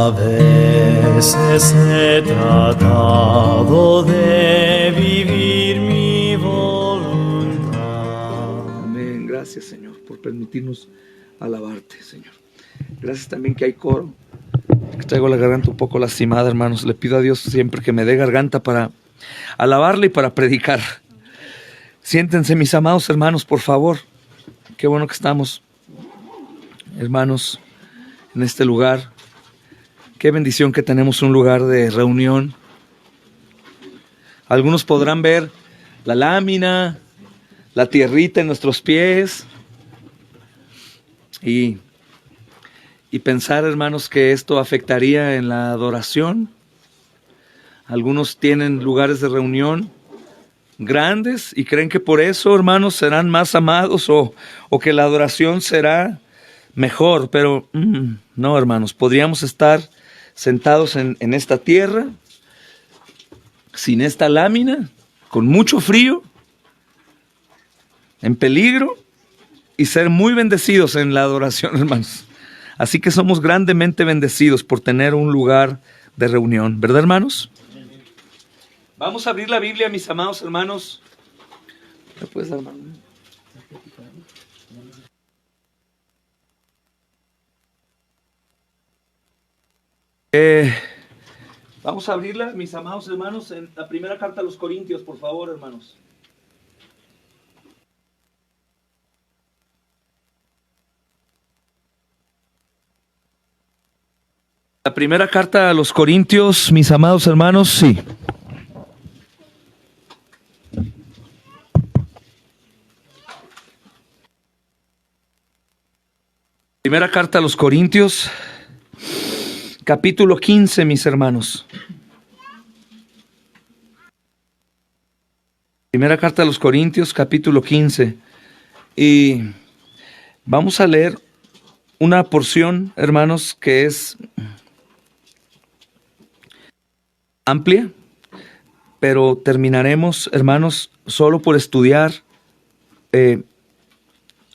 A veces he tratado de vivir mi voluntad. Amén. Gracias, Señor, por permitirnos alabarte, Señor. Gracias también que hay coro. Traigo la garganta un poco lastimada, hermanos. Le pido a Dios siempre que me dé garganta para alabarle y para predicar. Siéntense, mis amados hermanos, por favor. Qué bueno que estamos, hermanos, en este lugar. Qué bendición que tenemos un lugar de reunión. Algunos podrán ver la lámina, la tierrita en nuestros pies y pensar, hermanos, que esto afectaría en la adoración. Algunos tienen lugares de reunión grandes y creen que por eso, hermanos, serán más amados o que la adoración será mejor, pero no, hermanos, podríamos estar sentados en esta tierra, sin esta lámina, con mucho frío, en peligro, y ser muy bendecidos en la adoración, hermanos. Así que somos grandemente bendecidos por tener un lugar de reunión, ¿verdad, hermanos? Vamos a abrir la Biblia, mis amados hermanos. ¿Me puedes dar mano? Vamos a abrirla, mis amados hermanos, en la primera carta a los Corintios, por favor, hermanos. La primera carta a los Corintios, mis amados hermanos, sí. Primera carta a los Corintios, capítulo 15, mis hermanos. Primera carta a los Corintios, capítulo 15. Y vamos a leer una porción, hermanos, que es amplia, pero terminaremos, hermanos, solo por estudiar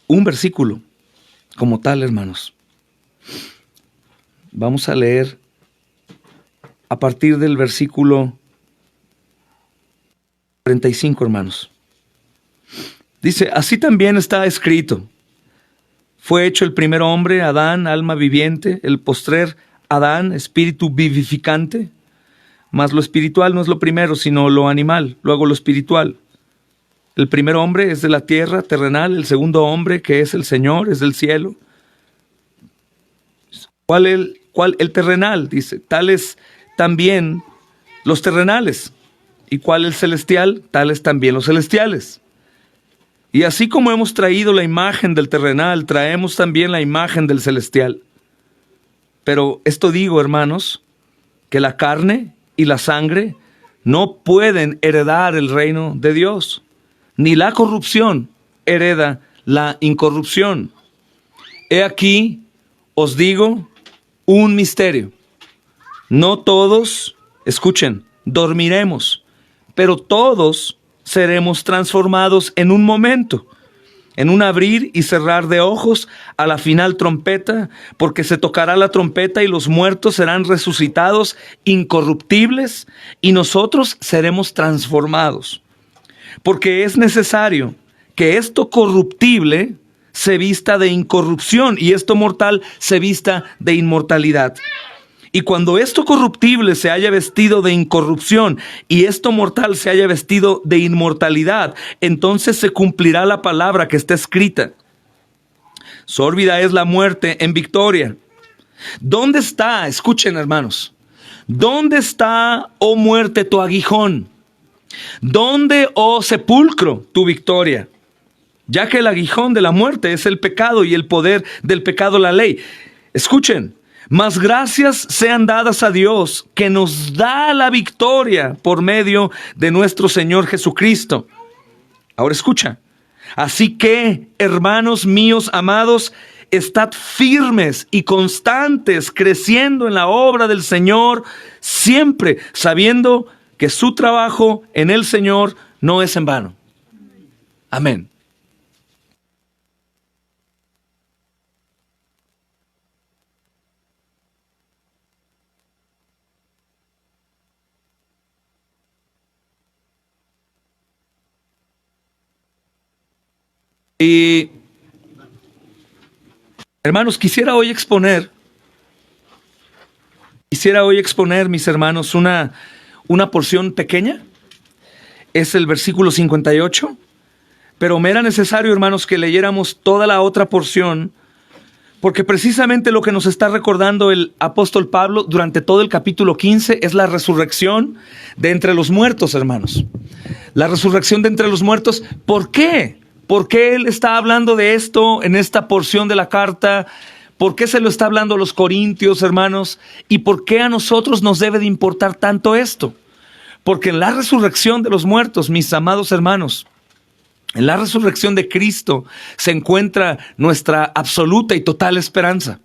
un versículo como tal, hermanos. Vamos a leer a partir del versículo 35, hermanos. Dice, así también está escrito. Fue hecho el primer hombre, Adán, alma viviente, el postrer Adán, espíritu vivificante. Mas lo espiritual no es lo primero, sino lo animal, luego lo espiritual. El primer hombre es de la tierra terrenal, el segundo hombre, que es el Señor, es del cielo. ¿Cuál el terrenal? Dice, tales también los terrenales. ¿Y cuál el celestial? Tales también los celestiales. Y así como hemos traído la imagen del terrenal, traemos también la imagen del celestial. Pero esto digo, hermanos, que la carne y la sangre no pueden heredar el reino de Dios, ni la corrupción hereda la incorrupción. He aquí, os digo, un misterio. No todos, escuchen, dormiremos, pero todos seremos transformados en un momento, en un abrir y cerrar de ojos, a la final trompeta, porque se tocará la trompeta y los muertos serán resucitados incorruptibles y nosotros seremos transformados. Porque es necesario que esto corruptible se vista de incorrupción y esto mortal se vista de inmortalidad. Y cuando esto corruptible se haya vestido de incorrupción y esto mortal se haya vestido de inmortalidad, entonces se cumplirá la palabra que está escrita. Sórbida es la muerte en victoria. ¿Dónde está? Escuchen, hermanos. ¿Dónde está, oh muerte, tu aguijón? ¿Dónde, oh sepulcro, tu victoria? Ya que el aguijón de la muerte es el pecado y el poder del pecado la ley. Escuchen. Mas gracias sean dadas a Dios que nos da la victoria por medio de nuestro Señor Jesucristo. Ahora escucha. Así que, hermanos míos amados, estad firmes y constantes, creciendo en la obra del Señor, siempre sabiendo que su trabajo en el Señor no es en vano. Amén. Y, hermanos, quisiera hoy exponer, mis hermanos, una porción pequeña. Es el versículo 58. Pero me era necesario, hermanos, que leyéramos toda la otra porción, porque precisamente lo que nos está recordando el apóstol Pablo durante todo el capítulo 15 es la resurrección de entre los muertos, hermanos. La resurrección de entre los muertos. ¿Por qué? ¿Por qué él está hablando de esto en esta porción de la carta? ¿Por qué se lo está hablando a los corintios, hermanos? ¿Y por qué a nosotros nos debe de importar tanto esto? Porque en la resurrección de los muertos, mis amados hermanos, en la resurrección de Cristo se encuentra nuestra absoluta y total esperanza.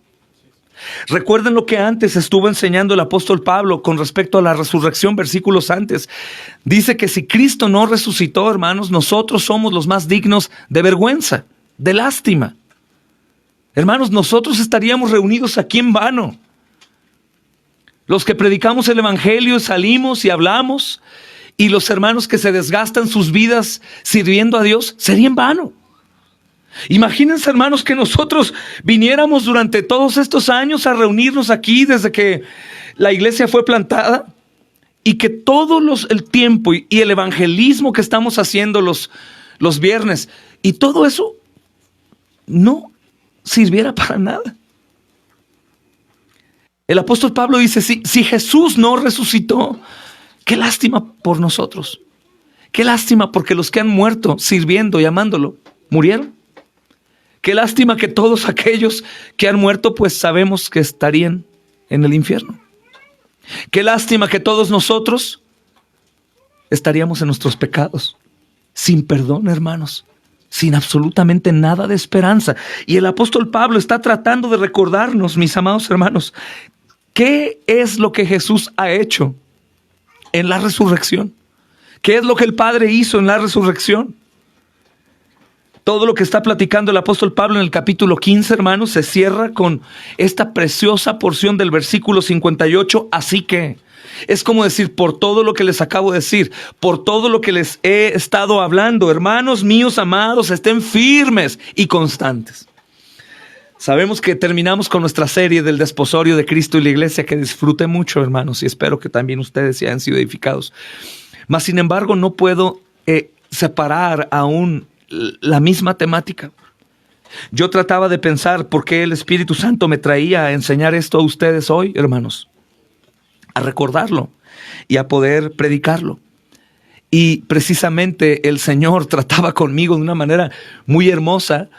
Recuerden lo que antes estuvo enseñando el apóstol Pablo con respecto a la resurrección, versículos antes. Dice que si Cristo no resucitó, hermanos, nosotros somos los más dignos de vergüenza, de lástima. Hermanos, nosotros estaríamos reunidos aquí en vano. Los que predicamos el evangelio salimos y hablamos, y los hermanos que se desgastan sus vidas sirviendo a Dios sería en vano. Imagínense, hermanos, que nosotros viniéramos durante todos estos años a reunirnos aquí desde que la iglesia fue plantada, y que todo el tiempo y el evangelismo que estamos haciendo los viernes y todo eso no sirviera para nada. El apóstol Pablo dice, si Jesús no resucitó, qué lástima por nosotros. Qué lástima porque los que han muerto sirviendo y amándolo, murieron. Qué lástima que todos aquellos que han muerto, pues sabemos que estarían en el infierno. Qué lástima que todos nosotros estaríamos en nuestros pecados, sin perdón, hermanos, sin absolutamente nada de esperanza. Y el apóstol Pablo está tratando de recordarnos, mis amados hermanos, ¿qué es lo que Jesús ha hecho en la resurrección? ¿Qué es lo que el Padre hizo en la resurrección? Todo lo que está platicando el apóstol Pablo en el capítulo 15, hermanos, se cierra con esta preciosa porción del versículo 58. Así que es como decir, por todo lo que les acabo de decir, por todo lo que les he estado hablando, hermanos míos amados, estén firmes y constantes. Sabemos que terminamos con nuestra serie del desposorio de Cristo y la iglesia, que disfruté mucho, hermanos, y espero que también ustedes se hayan sido edificados. Mas, sin embargo, no puedo separar aún la misma temática. Yo trataba de pensar por qué el Espíritu Santo me traía a enseñar esto a ustedes hoy, hermanos, a recordarlo y a poder predicarlo. Y precisamente el Señor trataba conmigo de una manera muy hermosa,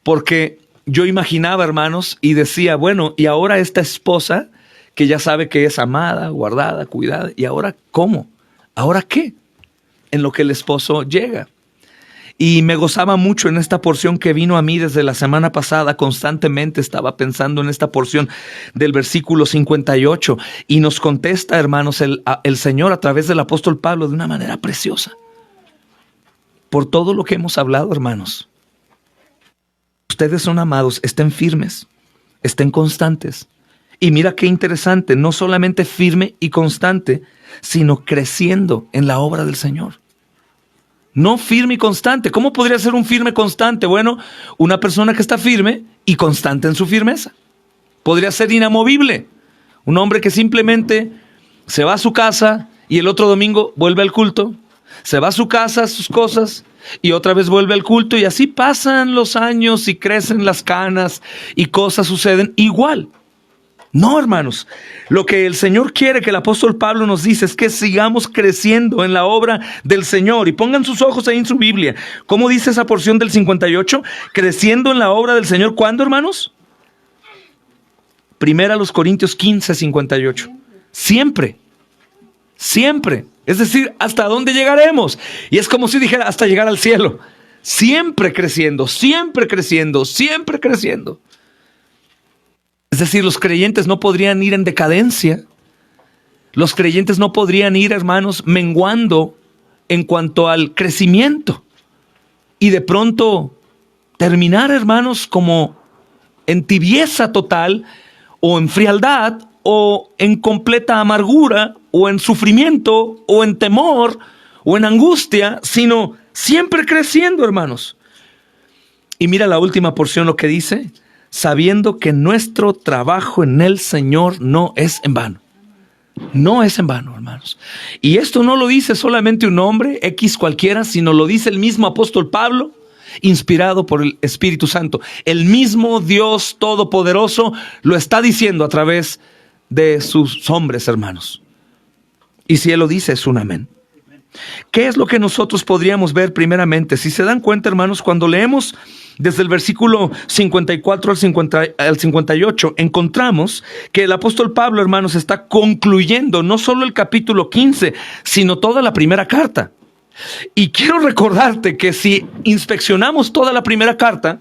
porque yo imaginaba, hermanos, y decía, bueno, y ahora esta esposa que ya sabe que es amada, guardada, cuidada, ¿y ahora cómo? ¿Ahora qué? En lo que el esposo llega. Y me gozaba mucho en esta porción que vino a mí desde la semana pasada. Constantemente estaba pensando en esta porción del versículo 58. Y nos contesta, hermanos, el Señor a través del apóstol Pablo de una manera preciosa. Por todo lo que hemos hablado, hermanos, ustedes son amados, estén firmes, estén constantes. Y mira qué interesante, no solamente firme y constante, sino creciendo en la obra del Señor. No firme y constante. ¿Cómo podría ser un firme constante? Bueno, una persona que está firme y constante en su firmeza. Podría ser inamovible. Un hombre que simplemente se va a su casa y el otro domingo vuelve al culto. Se va a su casa, a sus cosas, y otra vez vuelve al culto. Y así pasan los años y crecen las canas y cosas suceden igual. No, hermanos, lo que el Señor quiere que el apóstol Pablo nos dice es que sigamos creciendo en la obra del Señor. Y pongan sus ojos ahí en su Biblia. ¿Cómo dice esa porción del 58? Creciendo en la obra del Señor. ¿Cuándo, hermanos? Primera los Corintios 15, 58. Siempre. Siempre. Es decir, ¿hasta dónde llegaremos? Y es como si dijera, hasta llegar al cielo. Siempre creciendo, siempre creciendo, siempre creciendo. Es decir, los creyentes no podrían ir en decadencia. Los creyentes no podrían ir, hermanos, menguando en cuanto al crecimiento. Y de pronto terminar, hermanos, como en tibieza total, o en frialdad, o en completa amargura, o en sufrimiento, o en temor, o en angustia, sino siempre creciendo, hermanos. Y mira la última porción lo que dice, sabiendo que nuestro trabajo en el Señor no es en vano. No es en vano, hermanos. Y esto no lo dice solamente un hombre, X cualquiera, sino lo dice el mismo apóstol Pablo, inspirado por el Espíritu Santo. El mismo Dios Todopoderoso lo está diciendo a través de sus hombres, hermanos. Y si Él lo dice, es un amén. ¿Qué es lo que nosotros podríamos ver primeramente? Si se dan cuenta, hermanos, cuando leemos desde el versículo 54 al 58, encontramos que el apóstol Pablo, hermanos, está concluyendo no solo el capítulo 15, sino toda la primera carta. Y quiero recordarte que si inspeccionamos toda la primera carta,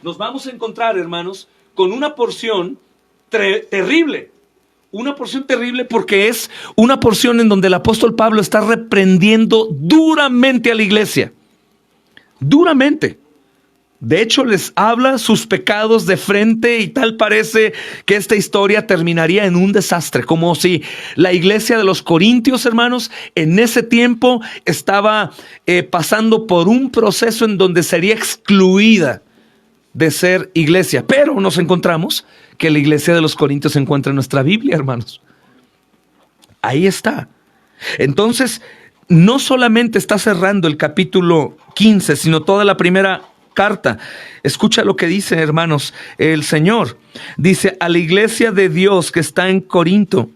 nos vamos a encontrar, hermanos, con una porción terrible. Una porción terrible porque es una porción en donde el apóstol Pablo está reprendiendo duramente a la iglesia. Duramente. De hecho, les habla sus pecados de frente y tal parece que esta historia terminaría en un desastre. Como si la iglesia de los Corintios, hermanos, en ese tiempo estaba pasando por un proceso en donde sería excluida de ser iglesia. Pero nos encontramos que la iglesia de los Corintios se encuentra en nuestra Biblia, hermanos. Ahí está. Entonces, no solamente está cerrando el capítulo 15, sino toda la primera carta. Escucha lo que dice, hermanos, el Señor. Dice, a la iglesia de Dios que está en Corinto,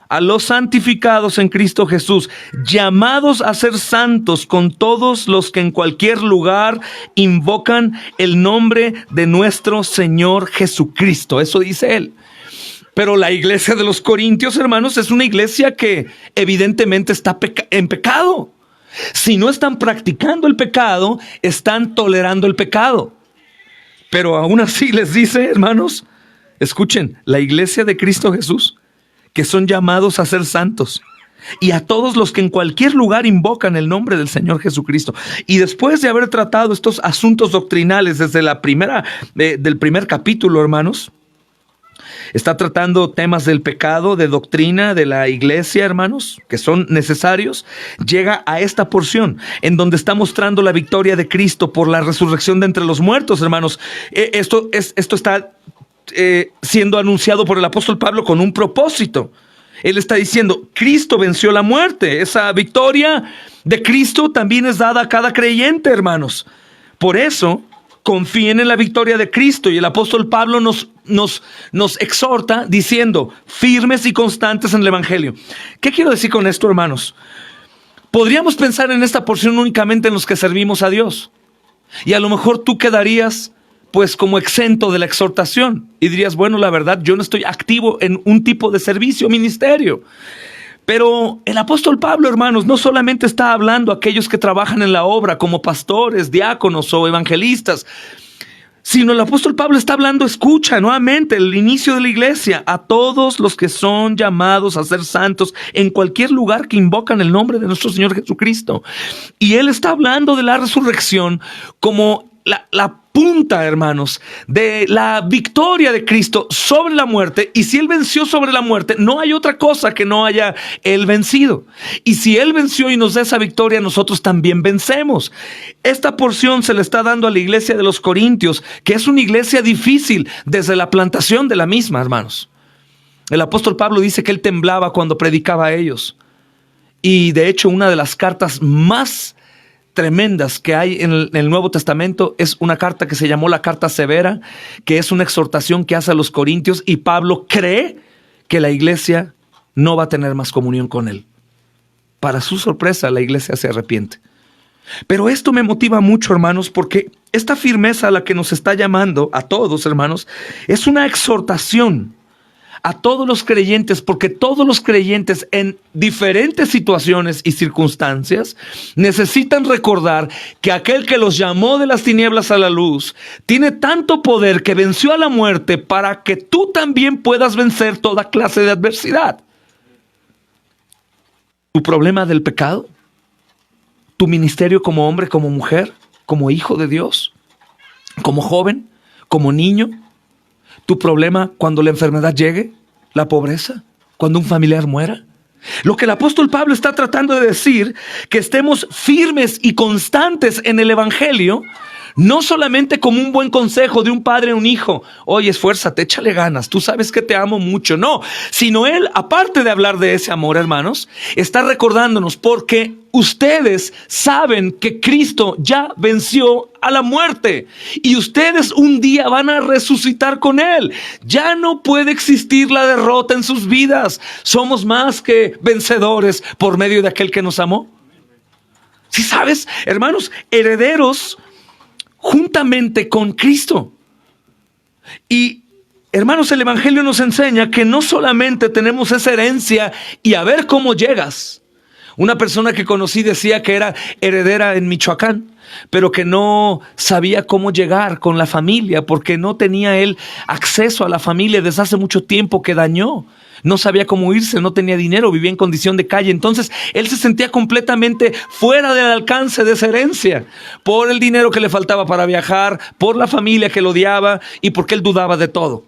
a los santificados en Cristo Jesús, llamados a ser santos con todos los que en cualquier lugar invocan el nombre de nuestro Señor Jesucristo. Eso dice él. Pero la iglesia de los Corintios, hermanos, es una iglesia que evidentemente está en pecado. Si no están practicando el pecado, están tolerando el pecado. Pero aún así les dice, hermanos, escuchen, la iglesia de Cristo Jesús, que son llamados a ser santos, y a todos los que en cualquier lugar invocan el nombre del Señor Jesucristo. Y después de haber tratado estos asuntos doctrinales desde del primer capítulo, hermanos, está tratando temas del pecado, de doctrina, de la iglesia, hermanos, que son necesarios. Llega a esta porción en donde está mostrando la victoria de Cristo por la resurrección de entre los muertos, hermanos. Esto está siendo anunciado por el apóstol Pablo con un propósito. Él está diciendo, Cristo venció la muerte. Esa victoria de Cristo también es dada a cada creyente, hermanos. Por eso, confíen en la victoria de Cristo. Y el apóstol Pablo nos exhorta diciendo, firmes y constantes en el evangelio. ¿Qué quiero decir con esto, hermanos? Podríamos pensar en esta porción únicamente en los que servimos a Dios. Y a lo mejor tú quedarías pues como exento de la exhortación. Y dirías, bueno, la verdad, yo no estoy activo en un tipo de servicio, ministerio. Pero el apóstol Pablo, hermanos, no solamente está hablando a aquellos que trabajan en la obra como pastores, diáconos o evangelistas, sino el apóstol Pablo está hablando, escucha nuevamente, el inicio de la iglesia, a todos los que son llamados a ser santos en cualquier lugar que invocan el nombre de nuestro Señor Jesucristo. Y él está hablando de la resurrección como la punta, hermanos, de la victoria de Cristo sobre la muerte. Y si Él venció sobre la muerte, no hay otra cosa que no haya Él vencido. Y si Él venció y nos da esa victoria, nosotros también vencemos. Esta porción se le está dando a la iglesia de los Corintios, que es una iglesia difícil desde la plantación de la misma, hermanos. El apóstol Pablo dice que él temblaba cuando predicaba a ellos. Y de hecho, una de las cartas más tremendas que hay en el Nuevo Testamento es una carta que se llamó la carta severa, que es una exhortación que hace a los corintios, y Pablo cree que la iglesia no va a tener más comunión con él. Para su sorpresa, la iglesia se arrepiente. Pero esto me motiva mucho, hermanos, porque esta firmeza a la que nos está llamando a todos, hermanos, es una exhortación a todos los creyentes, porque todos los creyentes en diferentes situaciones y circunstancias necesitan recordar que aquel que los llamó de las tinieblas a la luz tiene tanto poder que venció a la muerte para que tú también puedas vencer toda clase de adversidad. Tu problema del pecado, tu ministerio como hombre, como mujer, como hijo de Dios, como joven, como niño, tu problema cuando la enfermedad llegue, la pobreza, cuando un familiar muera. Lo que el apóstol Pablo está tratando de decir, que estemos firmes y constantes en el evangelio, No solamente como un buen consejo de un padre a un hijo. Oye, esfuérzate, échale ganas, tú sabes que te amo mucho. No, sino Él, aparte de hablar de ese amor, hermanos, está recordándonos porque ustedes saben que Cristo ya venció a la muerte y ustedes un día van a resucitar con Él. Ya no puede existir la derrota en sus vidas. Somos más que vencedores por medio de aquel que nos amó. ¿Sí sabes, hermanos? Herederos juntamente con Cristo. Y hermanos, el Evangelio nos enseña que no solamente tenemos esa herencia y a ver cómo llegas. Una persona que conocí decía que era heredera en Michoacán, pero que no sabía cómo llegar con la familia porque no tenía él acceso a la familia desde hace mucho tiempo, que dañó. No sabía cómo irse, no tenía dinero, vivía en condición de calle. Entonces él se sentía completamente fuera del alcance de esa herencia por el dinero que le faltaba para viajar, por la familia que lo odiaba y porque él dudaba de todo.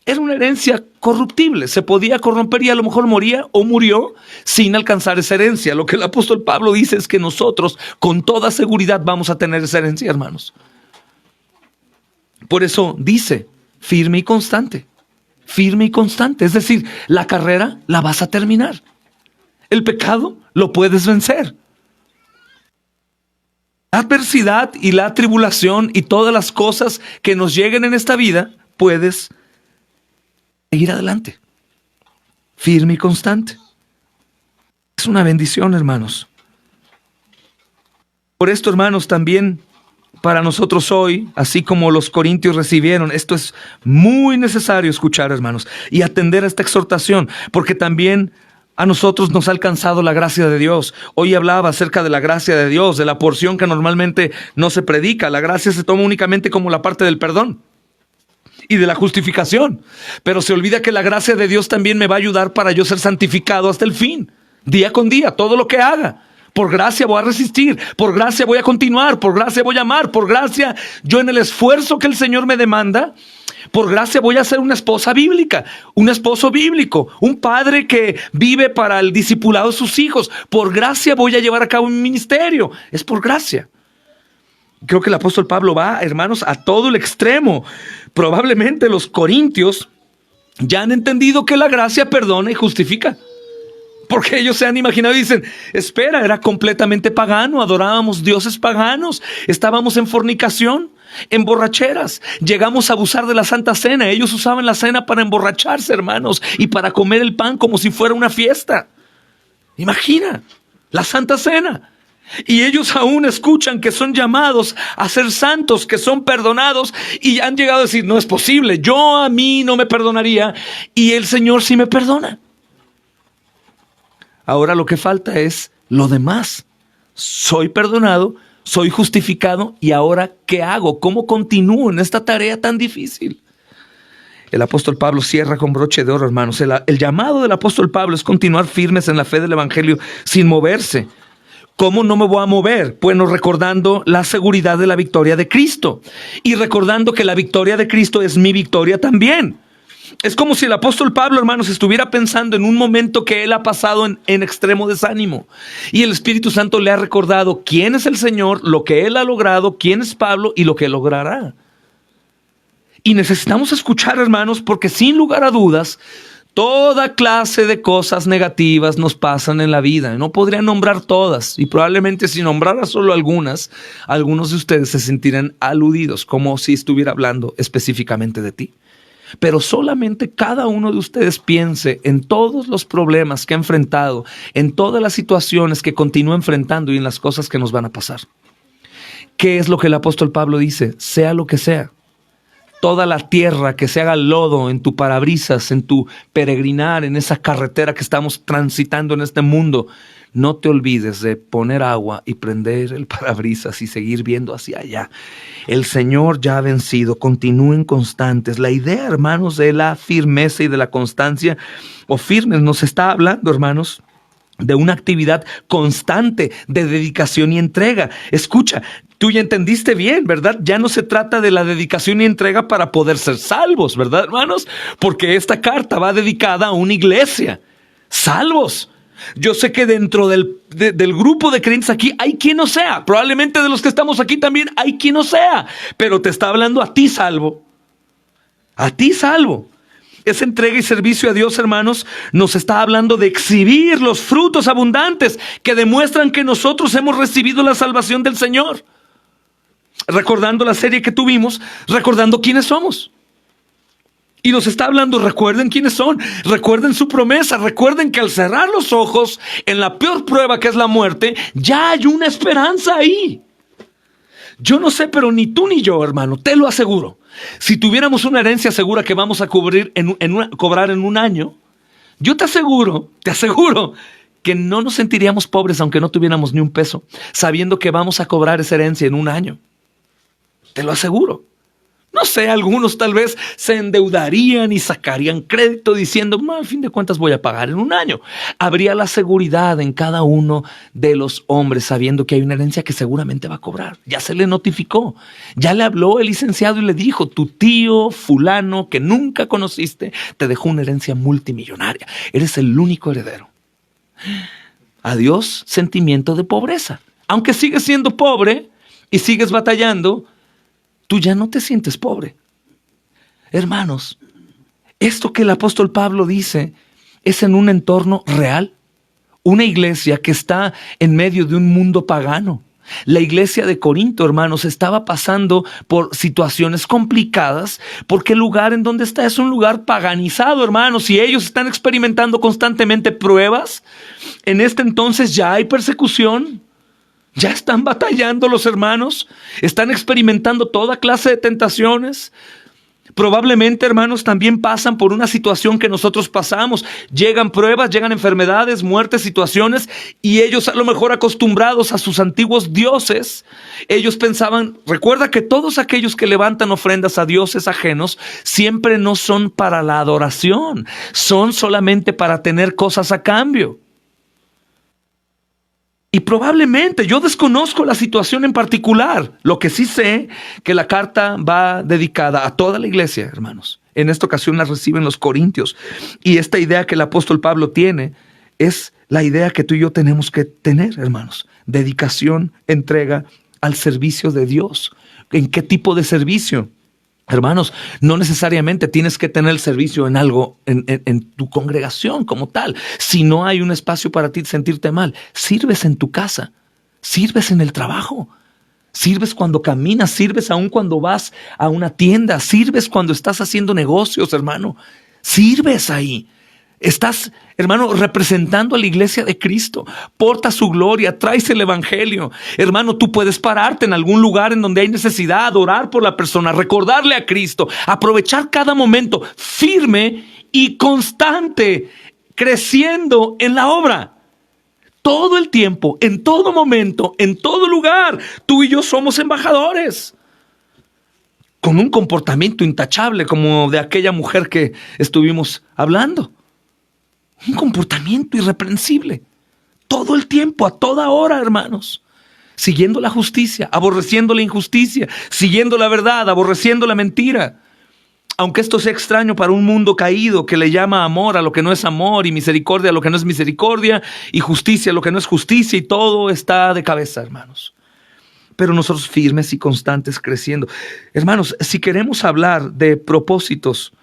Era una herencia corruptible, se podía corromper y a lo mejor moría o murió sin alcanzar esa herencia. Lo que el apóstol Pablo dice es que nosotros con toda seguridad vamos a tener esa herencia, hermanos. Por eso dice, firme y constante. Firme y constante, es decir, la carrera la vas a terminar. El pecado lo puedes vencer. La adversidad y la tribulación y todas las cosas que nos lleguen en esta vida, puedes seguir adelante. Firme y constante. Es una bendición, hermanos. Por esto, hermanos, también para nosotros hoy, así como los corintios recibieron, esto es muy necesario escuchar, hermanos, y atender a esta exhortación, porque también a nosotros nos ha alcanzado la gracia de Dios. Hoy hablaba acerca de la gracia de Dios, de la porción que normalmente no se predica. La gracia se toma únicamente como la parte del perdón y de la justificación, pero se olvida que la gracia de Dios también me va a ayudar para yo ser santificado hasta el fin, día con día, todo lo que haga. Por gracia voy a resistir, por gracia voy a continuar, por gracia voy a amar, por gracia yo en el esfuerzo que el Señor me demanda, por gracia voy a ser una esposa bíblica, un esposo bíblico, un padre que vive para el discipulado de sus hijos. Por gracia voy a llevar a cabo mi ministerio, es por gracia. Creo que el apóstol Pablo va, hermanos, a todo el extremo. Probablemente los corintios ya han entendido que la gracia perdona y justifica. Porque ellos se han imaginado y dicen, espera, era completamente pagano, adorábamos dioses paganos, estábamos en fornicación, en borracheras, llegamos a abusar de la Santa Cena. Ellos usaban la cena para emborracharse, hermanos, y para comer el pan como si fuera una fiesta. Imagina, la Santa Cena. Y ellos aún escuchan que son llamados a ser santos, que son perdonados, y han llegado a decir, no es posible, yo a mí no me perdonaría, y el Señor sí me perdona. Ahora lo que falta es lo demás. Soy perdonado, soy justificado, y ahora ¿qué hago? ¿Cómo continúo en esta tarea tan difícil? El apóstol Pablo cierra con broche de oro, hermanos. El llamado del apóstol Pablo es continuar firmes en la fe del evangelio sin moverse. ¿Cómo no me voy a mover? Bueno, recordando la seguridad de la victoria de Cristo y recordando que la victoria de Cristo es mi victoria también. Es como si el apóstol Pablo, hermanos, estuviera pensando en un momento que él ha pasado en extremo desánimo. Y el Espíritu Santo le ha recordado quién es el Señor, lo que él ha logrado, quién es Pablo y lo que logrará. Y necesitamos escuchar, hermanos, porque sin lugar a dudas, toda clase de cosas negativas nos pasan en la vida. No podría nombrar todas, y probablemente si nombrara solo algunas, algunos de ustedes se sentirán aludidos, como si estuviera hablando específicamente de ti. Pero solamente cada uno de ustedes piense en todos los problemas que ha enfrentado, en todas las situaciones que continúa enfrentando y en las cosas que nos van a pasar. ¿Qué es lo que el apóstol Pablo dice? Sea lo que sea. Toda la tierra que se haga lodo en tu parabrisas, en tu peregrinar, en esa carretera que estamos transitando en este mundo, no te olvides de poner agua y prender el parabrisas y seguir viendo hacia allá. El Señor ya ha vencido, continúen constantes. La idea, hermanos, de la firmeza y de la constancia, o firmes, nos está hablando, hermanos, de una actividad constante de dedicación y entrega. Escucha, tú ya entendiste bien, ¿verdad? Ya no se trata de la dedicación y entrega para poder ser salvos, ¿verdad, hermanos? Porque esta carta va dedicada a una iglesia. Salvos. Yo sé que dentro del grupo de creyentes aquí hay quien no sea. Probablemente de los que estamos aquí también hay quien no sea. Pero te está hablando a ti salvo. A ti salvo. Esa entrega y servicio a Dios, hermanos, nos está hablando de exhibir los frutos abundantes que demuestran que nosotros hemos recibido la salvación del Señor. Recordando la serie que tuvimos, recordando quiénes somos. Y nos está hablando, recuerden quiénes son, recuerden su promesa, recuerden que al cerrar los ojos en la peor prueba que es la muerte, ya hay una esperanza ahí. Yo no sé, pero ni tú ni yo, hermano, te lo aseguro. Si tuviéramos una herencia segura que vamos a cobrar en un año, yo te aseguro que no nos sentiríamos pobres aunque no tuviéramos ni un peso, sabiendo que vamos a cobrar esa herencia en un año. Te lo aseguro. No sé, algunos tal vez se endeudarían y sacarían crédito diciendo, a fin de cuentas voy a pagar en un año. Habría la seguridad en cada uno de los hombres sabiendo que hay una herencia que seguramente va a cobrar. Ya se le notificó, ya le habló el licenciado y le dijo, tu tío fulano que nunca conociste te dejó una herencia multimillonaria. Eres el único heredero. Adiós, sentimiento de pobreza. Aunque sigues siendo pobre y sigues batallando, tú ya no te sientes pobre. Hermanos, esto que el apóstol Pablo dice es en un entorno real. Una iglesia que está en medio de un mundo pagano. La iglesia de Corinto, hermanos, estaba pasando por situaciones complicadas porque el lugar en donde está es un lugar paganizado, hermanos, y ellos están experimentando constantemente pruebas. En este entonces ya hay persecución. Ya están batallando los hermanos, están experimentando toda clase de tentaciones. Probablemente, hermanos, también pasan por una situación que nosotros pasamos. Llegan pruebas, llegan enfermedades, muertes, situaciones, y ellos a lo mejor acostumbrados a sus antiguos dioses, ellos pensaban, recuerda que todos aquellos que levantan ofrendas a dioses ajenos siempre no son para la adoración, son solamente para tener cosas a cambio. Y probablemente, yo desconozco la situación en particular. Lo que sí sé, que la carta va dedicada a toda la iglesia, hermanos. En esta ocasión la reciben los corintios. Y esta idea que el apóstol Pablo tiene es la idea que tú y yo tenemos que tener, hermanos. Dedicación, entrega al servicio de Dios. ¿En qué tipo de servicio? Hermanos, no necesariamente tienes que tener el servicio en algo, en tu congregación como tal. Si no hay un espacio para ti sentirte mal, sirves en tu casa, sirves en el trabajo, sirves cuando caminas, sirves aún cuando vas a una tienda, sirves cuando estás haciendo negocios, hermano. Sirves ahí. Estás, hermano, representando a la iglesia de Cristo. Porta su gloria, traes el evangelio. Hermano, tú puedes pararte en algún lugar en donde hay necesidad, orar por la persona, recordarle a Cristo, aprovechar cada momento firme y constante, creciendo en la obra. Todo el tiempo, en todo momento, en todo lugar, tú y yo somos embajadores. Con un comportamiento intachable como de aquella mujer que estuvimos hablando. Un comportamiento irreprensible. Todo el tiempo, a toda hora, hermanos. Siguiendo la justicia, aborreciendo la injusticia. Siguiendo la verdad, aborreciendo la mentira. Aunque esto sea extraño para un mundo caído que le llama amor a lo que no es amor y misericordia a lo que no es misericordia y justicia a lo que no es justicia y todo está de cabeza, hermanos. Pero nosotros firmes y constantes creciendo. Hermanos, si queremos hablar de propósitos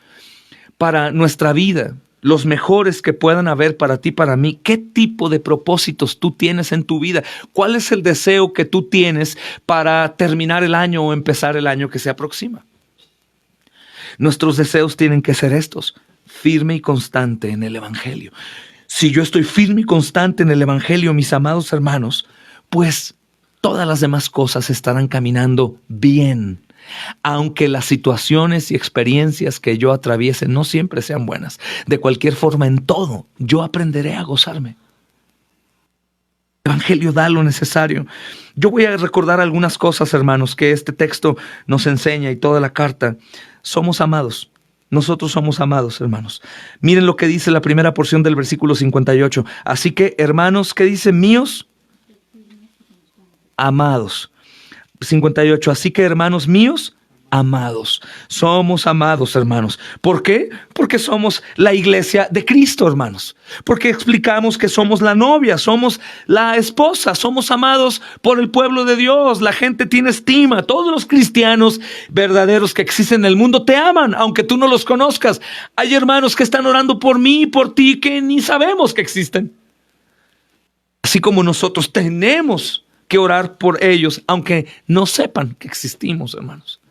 para nuestra vida, los mejores que puedan haber para ti, para mí, ¿qué tipo de propósitos tú tienes en tu vida? ¿Cuál es el deseo que tú tienes para terminar el año o empezar el año que se aproxima? Nuestros deseos tienen que ser estos: firme y constante en el evangelio. Si yo estoy firme y constante en el evangelio, mis amados hermanos, pues todas las demás cosas estarán caminando bien. Aunque las situaciones y experiencias que yo atraviese no siempre sean buenas. De cualquier forma, en todo, yo aprenderé a gozarme. El evangelio da lo necesario. Yo voy a recordar algunas cosas, hermanos, que este texto nos enseña y toda la carta. Somos amados. Nosotros somos amados, hermanos. Miren lo que dice la primera porción del versículo 58. Así que, hermanos, ¿qué dice? Míos, amados. 58. Así que, hermanos míos, amados. Somos amados, hermanos. ¿Por qué? Porque somos la iglesia de Cristo, hermanos. Porque explicamos que somos la novia, somos la esposa, somos amados por el pueblo de Dios. La gente tiene estima. Todos los cristianos verdaderos que existen en el mundo te aman, aunque tú no los conozcas. Hay hermanos que están orando por mí y por ti que ni sabemos que existen. Así como nosotros tenemos que orar por ellos, aunque no sepan que existimos, hermanos.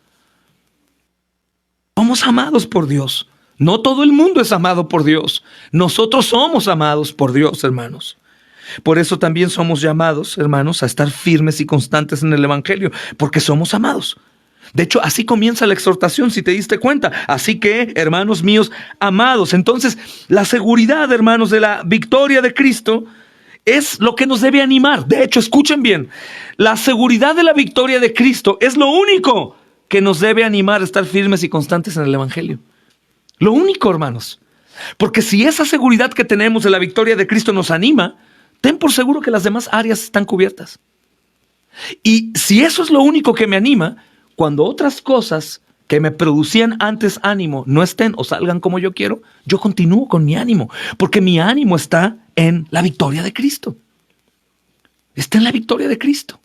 Somos amados por Dios. No todo el mundo es amado por Dios. Nosotros somos amados por Dios, hermanos. Por eso también somos llamados, hermanos, a estar firmes y constantes en el Evangelio, porque somos amados. De hecho, así comienza la exhortación, si te diste cuenta. Así que, hermanos míos, amados. Entonces, la seguridad, hermanos, de la victoria de Cristo es lo que nos debe animar. De hecho, escuchen bien, la seguridad de la victoria de Cristo es lo único que nos debe animar a estar firmes y constantes en el Evangelio. Lo único, hermanos. Porque si esa seguridad que tenemos de la victoria de Cristo nos anima, ten por seguro que las demás áreas están cubiertas. Y si eso es lo único que me anima, cuando otras cosas que me producían antes ánimo no estén o salgan como yo quiero, yo continúo con mi ánimo, porque mi ánimo está en la victoria de Cristo. Está en la victoria de Cristo.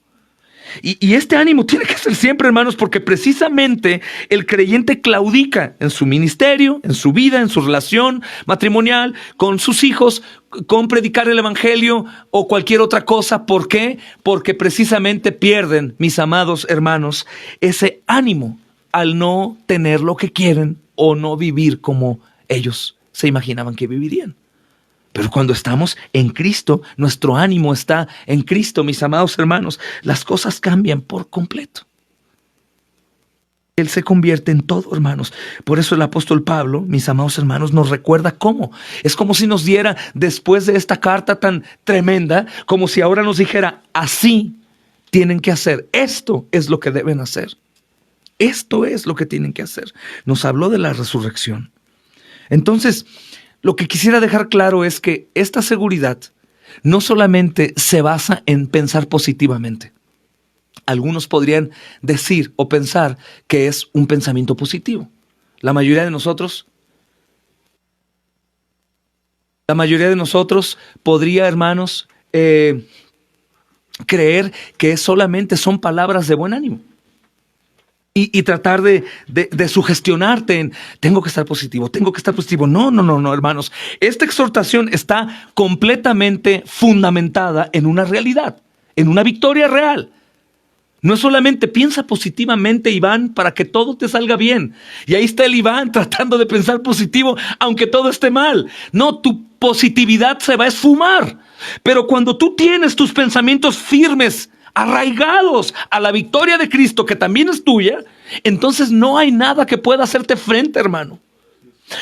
Y este ánimo tiene que ser siempre, hermanos, porque precisamente el creyente claudica en su ministerio, en su vida, en su relación matrimonial, con sus hijos, con predicar el evangelio o cualquier otra cosa. ¿Por qué? Porque precisamente pierden, mis amados hermanos, ese ánimo al no tener lo que quieren o no vivir como ellos se imaginaban que vivirían. Pero cuando estamos en Cristo, nuestro ánimo está en Cristo, mis amados hermanos, las cosas cambian por completo. Él se convierte en todo, hermanos. Por eso el apóstol Pablo, mis amados hermanos, nos recuerda cómo. Es como si nos diera, después de esta carta tan tremenda, como si ahora nos dijera, así tienen que hacer. Esto es lo que deben hacer. Esto es lo que tienen que hacer. Nos habló de la resurrección. Entonces, lo que quisiera dejar claro es que esta seguridad no solamente se basa en pensar positivamente. Algunos podrían decir o pensar que es un pensamiento positivo. La mayoría de nosotros podría, hermanos, creer que solamente son palabras de buen ánimo. Y tratar de sugestionarte en tengo que estar positivo. No, hermanos. Esta exhortación está completamente fundamentada en una realidad, en una victoria real. No es solamente piensa positivamente, Iván, para que todo te salga bien. Y ahí está el Iván tratando de pensar positivo, aunque todo esté mal. No, tu positividad se va a esfumar. Pero cuando tú tienes tus pensamientos firmes, arraigados a la victoria de Cristo, que también es tuya, entonces no hay nada que pueda hacerte frente, hermano.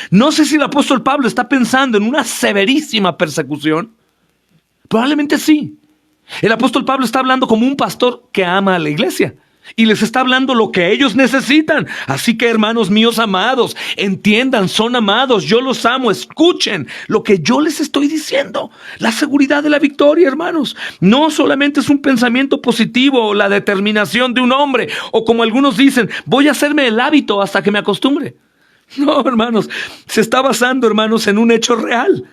No sé si el apóstol Pablo está pensando en una severísima persecución. Probablemente sí. El apóstol Pablo está hablando como un pastor que ama a la iglesia y les está hablando lo que ellos necesitan. Así que, hermanos míos amados, entiendan, son amados, yo los amo, escuchen lo que yo les estoy diciendo. La seguridad de la victoria, hermanos, no solamente es un pensamiento positivo o la determinación de un hombre, o como algunos dicen, voy a hacerme el hábito hasta que me acostumbre. No, hermanos, se está basando, hermanos, en un hecho real,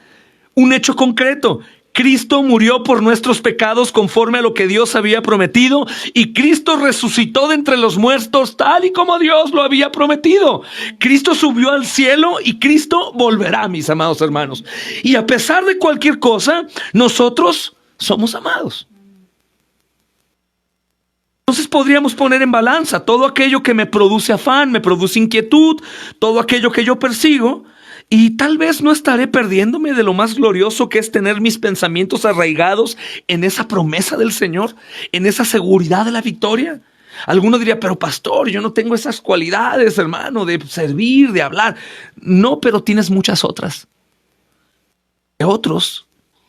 un hecho concreto. Cristo murió por nuestros pecados conforme a lo que Dios había prometido, y Cristo resucitó de entre los muertos tal y como Dios lo había prometido. Cristo subió al cielo y Cristo volverá, mis amados hermanos. Y a pesar de cualquier cosa, nosotros somos amados. Entonces podríamos poner en balanza todo aquello que me produce afán, me produce inquietud, todo aquello que yo persigo. Y tal vez no estaré perdiéndome de lo más glorioso que es tener mis pensamientos arraigados en esa promesa del Señor, en esa seguridad de la victoria. Alguno diría, pero pastor, yo no tengo esas cualidades, hermano, de servir, de hablar. No, pero tienes muchas otras. Que otros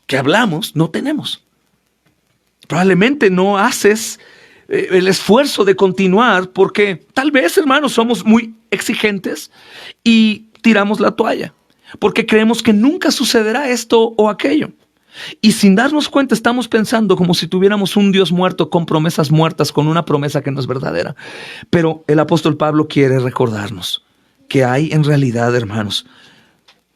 que hablamos no tenemos. Probablemente no haces el esfuerzo de continuar porque tal vez, hermanos, somos muy exigentes y tiramos la toalla, porque creemos que nunca sucederá esto o aquello. Y sin darnos cuenta estamos pensando como si tuviéramos un Dios muerto con promesas muertas, con una promesa que no es verdadera. Pero el apóstol Pablo quiere recordarnos que hay en realidad, hermanos,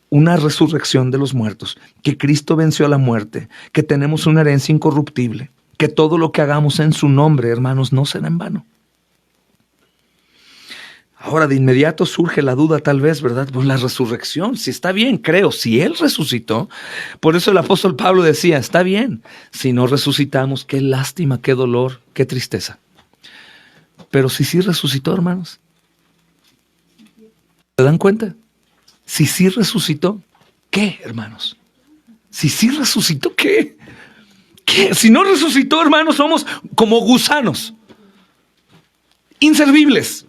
una resurrección de los muertos, que Cristo venció a la muerte, que tenemos una herencia incorruptible, que todo lo que hagamos en su nombre, hermanos, no será en vano. Ahora, de inmediato surge la duda tal vez, ¿verdad? Pues la resurrección, si está bien, creo, si Él resucitó. Por eso el apóstol Pablo decía, está bien, si no resucitamos, qué lástima, qué dolor, qué tristeza. Pero si sí resucitó, hermanos, ¿se dan cuenta? Si sí resucitó, ¿qué, hermanos? Si sí resucitó, ¿qué? ¿Qué? Si no resucitó, hermanos, somos como gusanos, inservibles.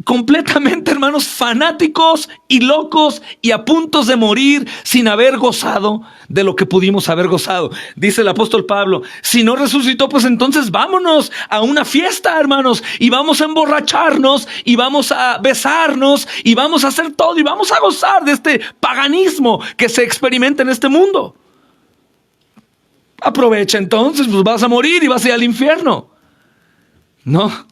Completamente, hermanos, fanáticos y locos y a puntos de morir sin haber gozado de lo que pudimos haber gozado. Dice el apóstol Pablo, si no resucitó, pues entonces vámonos a una fiesta, hermanos, y vamos a emborracharnos y vamos a besarnos y vamos a hacer todo y vamos a gozar de este paganismo que se experimenta en este mundo. Aprovecha entonces, pues vas a morir y vas a ir al infierno. No.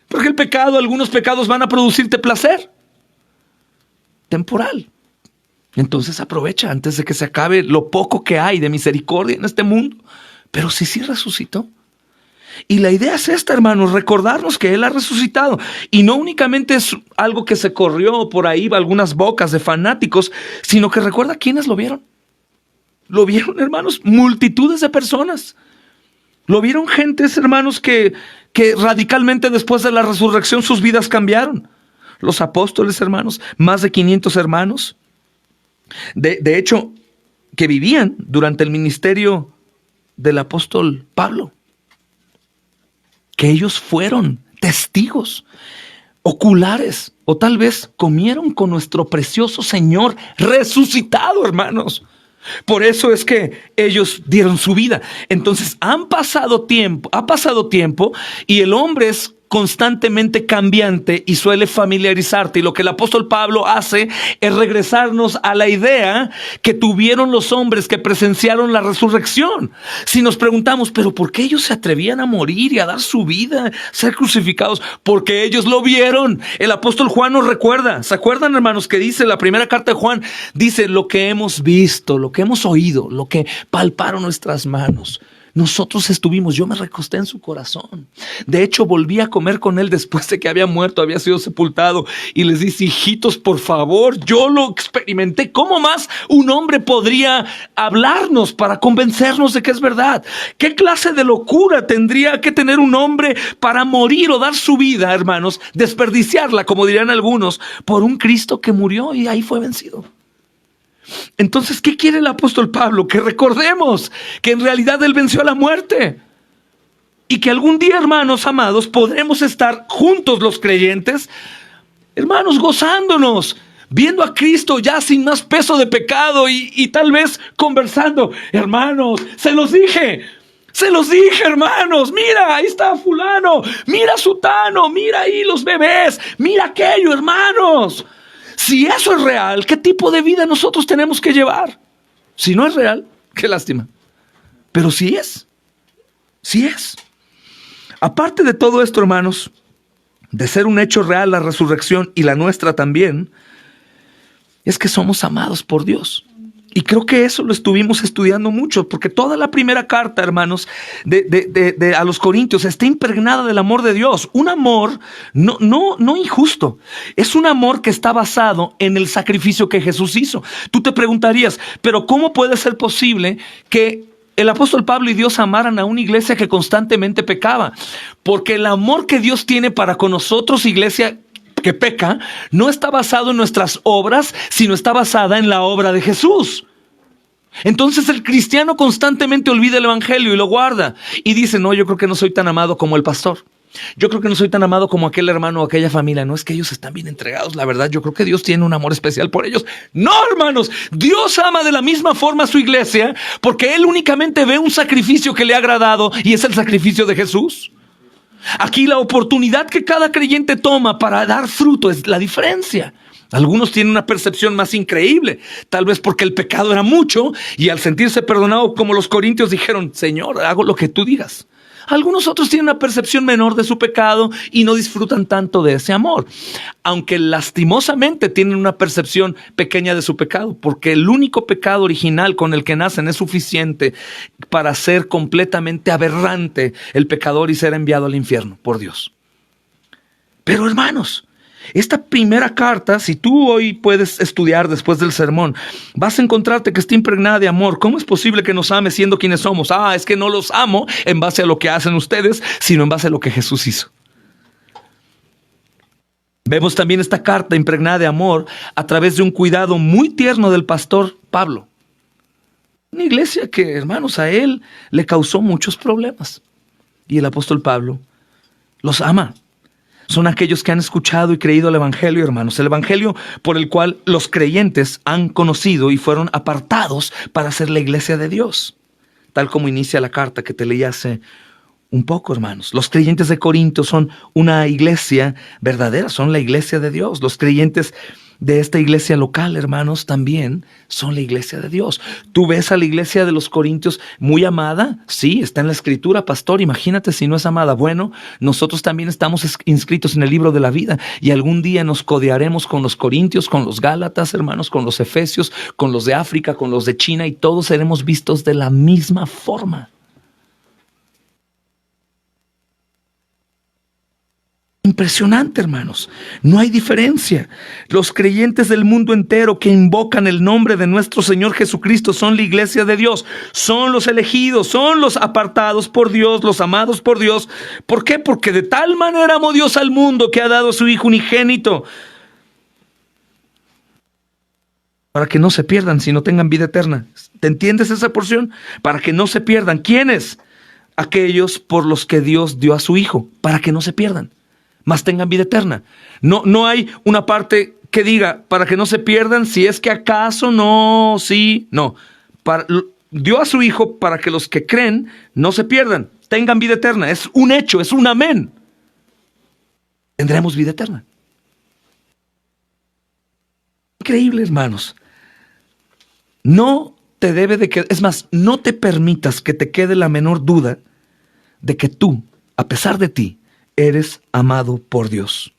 Porque el pecado, algunos pecados van a producirte placer temporal. Entonces aprovecha antes de que se acabe lo poco que hay de misericordia en este mundo. Pero sí resucitó. Y la idea es esta, hermanos, recordarnos que Él ha resucitado. Y no únicamente es algo que se corrió por ahí a algunas bocas de fanáticos, sino que recuerda quiénes lo vieron. Lo vieron, hermanos, multitudes de personas. Lo vieron gentes, hermanos, que radicalmente después de la resurrección sus vidas cambiaron. Los apóstoles, hermanos, más de 500 hermanos. De hecho, que vivían durante el ministerio del apóstol Pablo. Que ellos fueron testigos oculares o tal vez comieron con nuestro precioso Señor resucitado, hermanos. Por eso es que ellos dieron su vida. Entonces ha pasado tiempo y el hombre es constantemente cambiante y suele familiarizarte. Y lo que el apóstol Pablo hace es regresarnos a la idea que tuvieron los hombres que presenciaron la resurrección. Si nos preguntamos, ¿pero por qué ellos se atrevían a morir y a dar su vida, ser crucificados? Porque ellos lo vieron. El apóstol Juan nos recuerda. ¿Se acuerdan, hermanos, que dice la primera carta de Juan? Dice, lo que hemos visto, lo que hemos oído, lo que palparon nuestras manos. Nosotros estuvimos, yo me recosté en su corazón. De hecho, volví a comer con él después de que había muerto, había sido sepultado. Y les dije, hijitos, por favor, yo lo experimenté. ¿Cómo más un hombre podría hablarnos para convencernos de que es verdad? ¿Qué clase de locura tendría que tener un hombre para morir o dar su vida, hermanos? Desperdiciarla, como dirían algunos, por un Cristo que murió y ahí fue vencido. Entonces, ¿qué quiere el apóstol Pablo? Que recordemos que en realidad Él venció a la muerte. Y que algún día, hermanos amados, podremos estar juntos los creyentes, hermanos, gozándonos, viendo a Cristo ya sin más peso de pecado y tal vez conversando. Hermanos, se los dije, hermanos, mira, ahí está fulano, mira sutano, mira ahí los bebés, mira aquello, hermanos. Si eso es real, ¿qué tipo de vida nosotros tenemos que llevar? Si no es real, qué lástima. Pero sí es. Aparte de todo esto, hermanos, de ser un hecho real la resurrección y la nuestra también, es que somos amados por Dios. Y creo que eso lo estuvimos estudiando mucho, porque toda la primera carta, hermanos, a los Corintios está impregnada del amor de Dios. Un amor no injusto. Es un amor que está basado en el sacrificio que Jesús hizo. Tú te preguntarías, pero ¿cómo puede ser posible que el apóstol Pablo y Dios amaran a una iglesia que constantemente pecaba? Porque el amor que Dios tiene para con nosotros, iglesia que peca, no está basado en nuestras obras, sino está basada en la obra de Jesús. Entonces el cristiano constantemente olvida el evangelio y lo guarda y dice, no, yo creo que no soy tan amado como el pastor. Yo creo que no soy tan amado como aquel hermano o aquella familia. No, es que ellos están bien entregados, la verdad. Yo creo que Dios tiene un amor especial por ellos. No, hermanos, Dios ama de la misma forma a su iglesia porque Él únicamente ve un sacrificio que le ha agradado y es el sacrificio de Jesús. Aquí la oportunidad que cada creyente toma para dar fruto es la diferencia. Algunos tienen una percepción más increíble, tal vez porque el pecado era mucho y al sentirse perdonado, como los corintios dijeron, Señor, hago lo que tú digas. Algunos otros tienen una percepción menor de su pecado y no disfrutan tanto de ese amor, aunque lastimosamente tienen una percepción pequeña de su pecado, porque el único pecado original con el que nacen es suficiente para ser completamente aberrante el pecador y ser enviado al infierno por Dios. Pero hermanos, esta primera carta, si tú hoy puedes estudiar después del sermón, vas a encontrarte que está impregnada de amor. ¿Cómo es posible que nos ame siendo quienes somos? Es que no los amo en base a lo que hacen ustedes, sino en base a lo que Jesús hizo. Vemos también esta carta impregnada de amor a través de un cuidado muy tierno del pastor Pablo. Una iglesia que, hermanos, a él le causó muchos problemas. Y el apóstol Pablo los ama. Son aquellos que han escuchado y creído el evangelio, hermanos. El evangelio por el cual los creyentes han conocido y fueron apartados para ser la iglesia de Dios. Tal como inicia la carta que te leí hace un poco, hermanos. Los creyentes de Corinto son una iglesia verdadera, son la iglesia de Dios. Los creyentes de esta iglesia local, hermanos, también son la iglesia de Dios. ¿Tú ves a la iglesia de los Corintios muy amada? Sí, está en la escritura, pastor. Imagínate si no es amada. Bueno, nosotros también estamos inscritos en el libro de la vida y algún día nos codearemos con los Corintios, con los Gálatas, hermanos, con los Efesios, con los de África, con los de China y todos seremos vistos de la misma forma. Impresionante, hermanos. No hay diferencia. Los creyentes del mundo entero que invocan el nombre de nuestro Señor Jesucristo son la iglesia de Dios. Son los elegidos, son los apartados por Dios, los amados por Dios. ¿Por qué? Porque de tal manera amó Dios al mundo que ha dado a su Hijo unigénito para que no se pierdan, sino tengan vida eterna. ¿Te entiendes esa porción? Para que no se pierdan. ¿Quiénes? Aquellos por los que Dios dio a su Hijo, para que no se pierdan, mas tengan vida eterna. No hay una parte que diga, para que no se pierdan, si es que acaso no, sí, no. Dio a su Hijo para que los que creen no se pierdan, tengan vida eterna. Es un hecho, es un amén. Tendremos vida eterna. Increíble, hermanos. No te debe de quedar, es más, no te permitas que te quede la menor duda de que tú, a pesar de ti, eres amado por Dios.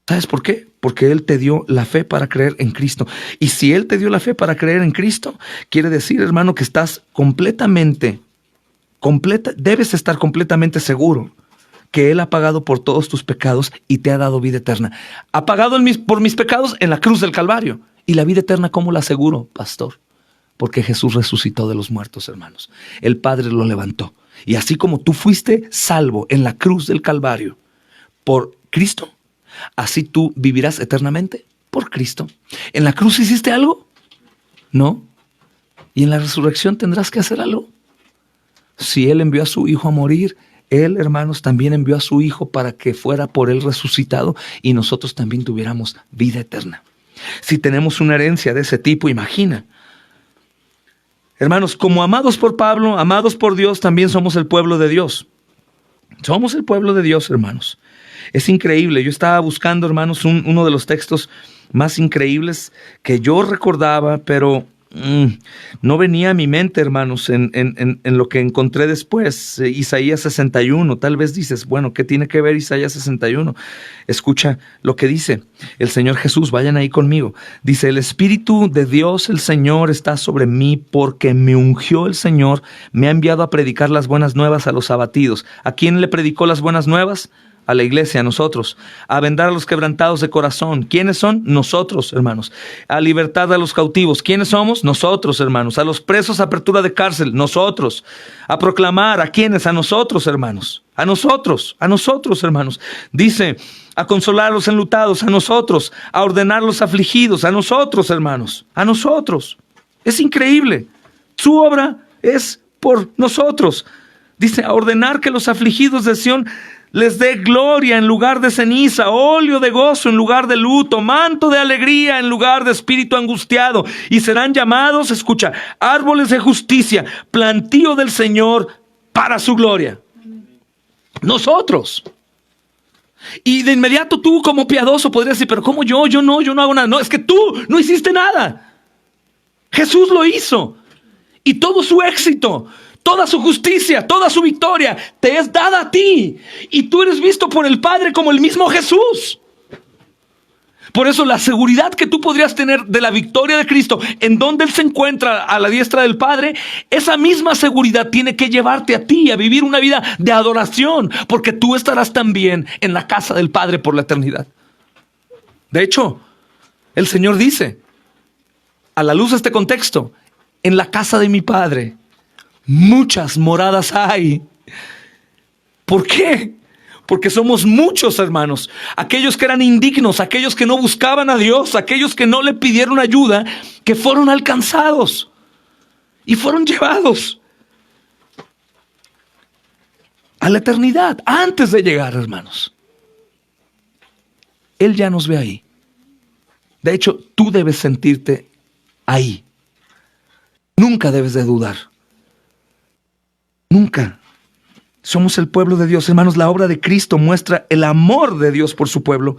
¿Sabes por qué? Porque Él te dio la fe para creer en Cristo. Y si Él te dio la fe para creer en Cristo, quiere decir, hermano, que estás debes estar completamente seguro que Él ha pagado por todos tus pecados y te ha dado vida eterna. Ha pagado por mis pecados en la cruz del Calvario. ¿Y la vida eterna cómo la aseguro, pastor? Porque Jesús resucitó de los muertos, hermanos. El Padre lo levantó. Y así como tú fuiste salvo en la cruz del Calvario por Cristo, así tú vivirás eternamente por Cristo. ¿En la cruz hiciste algo? No. ¿Y en la resurrección tendrás que hacer algo? Si Él envió a su Hijo a morir, Él, hermanos, también envió a su Hijo para que fuera por Él resucitado y nosotros también tuviéramos vida eterna. Si tenemos una herencia de ese tipo, imagina. Hermanos, como amados por Pablo, amados por Dios, también somos el pueblo de Dios. Somos el pueblo de Dios, hermanos. Es increíble. Yo estaba buscando, hermanos, uno de los textos más increíbles que yo recordaba, pero no venía a mi mente, hermanos, en lo que encontré después. Isaías 61. Tal vez dices, bueno, ¿qué tiene que ver Isaías 61? Escucha lo que dice el Señor Jesús. Vayan ahí conmigo. Dice, el Espíritu de Dios, el Señor, está sobre mí porque me ungió el Señor. Me ha enviado a predicar las buenas nuevas a los abatidos. ¿A quién le predicó las buenas nuevas? A la iglesia, a nosotros. A vendar a los quebrantados de corazón. ¿Quiénes son? Nosotros, hermanos. A libertad a los cautivos. ¿Quiénes somos? Nosotros, hermanos. A los presos, apertura de cárcel. Nosotros. A proclamar. ¿A quiénes? A nosotros, hermanos. A nosotros, hermanos. Dice, a consolar a los enlutados. A nosotros. A ordenar a los afligidos. A nosotros, hermanos. A nosotros. Es increíble. Su obra es por nosotros. Dice, a ordenar que los afligidos de Sión les dé gloria en lugar de ceniza, óleo de gozo en lugar de luto, manto de alegría en lugar de espíritu angustiado. Y serán llamados, escucha, árboles de justicia, plantío del Señor para su gloria. Nosotros. Y de inmediato tú como piadoso podrías decir, pero ¿cómo yo? Yo no hago nada. No, es que tú no hiciste nada. Jesús lo hizo. Y todo su éxito, toda su justicia, toda su victoria te es dada a ti. Y tú eres visto por el Padre como el mismo Jesús. Por eso la seguridad que tú podrías tener de la victoria de Cristo, en donde Él se encuentra a la diestra del Padre, esa misma seguridad tiene que llevarte a ti a vivir una vida de adoración, porque tú estarás también en la casa del Padre por la eternidad. De hecho, el Señor dice, a la luz de este contexto, en la casa de mi Padre muchas moradas hay. ¿Por qué? Porque somos muchos, hermanos. Aquellos que eran indignos, aquellos que no buscaban a Dios, aquellos que no le pidieron ayuda, que fueron alcanzados y fueron llevados a la eternidad antes de llegar, hermanos. Él ya nos ve ahí. De hecho, tú debes sentirte ahí. Nunca debes de dudar. Nunca. Somos el pueblo de Dios, hermanos. La obra de Cristo muestra el amor de Dios por su pueblo.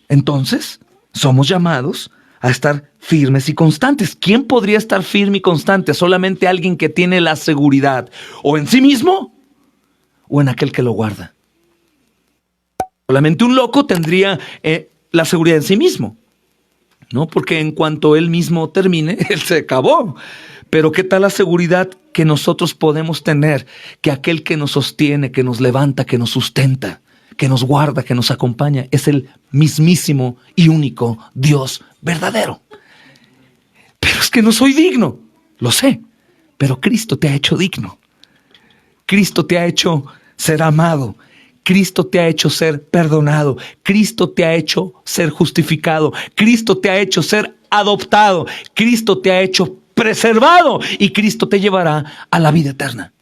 Entonces, somos llamados a estar firmes y constantes. ¿Quién podría estar firme y constante? Solamente alguien que tiene la seguridad o en sí mismo o en aquel que lo guarda. Solamente un loco tendría la seguridad en sí mismo, ¿no? Porque en cuanto él mismo termine, él se acabó. Pero ¿qué tal la seguridad que nosotros podemos tener? Que aquel que nos sostiene, que nos levanta, que nos sustenta, que nos guarda, que nos acompaña, es el mismísimo y único Dios verdadero. Pero es que no soy digno, lo sé, pero Cristo te ha hecho digno. Cristo te ha hecho ser amado. Cristo te ha hecho ser perdonado. Cristo te ha hecho ser justificado. Cristo te ha hecho ser adoptado. Cristo te ha hecho preservado y Cristo te llevará a la vida eterna.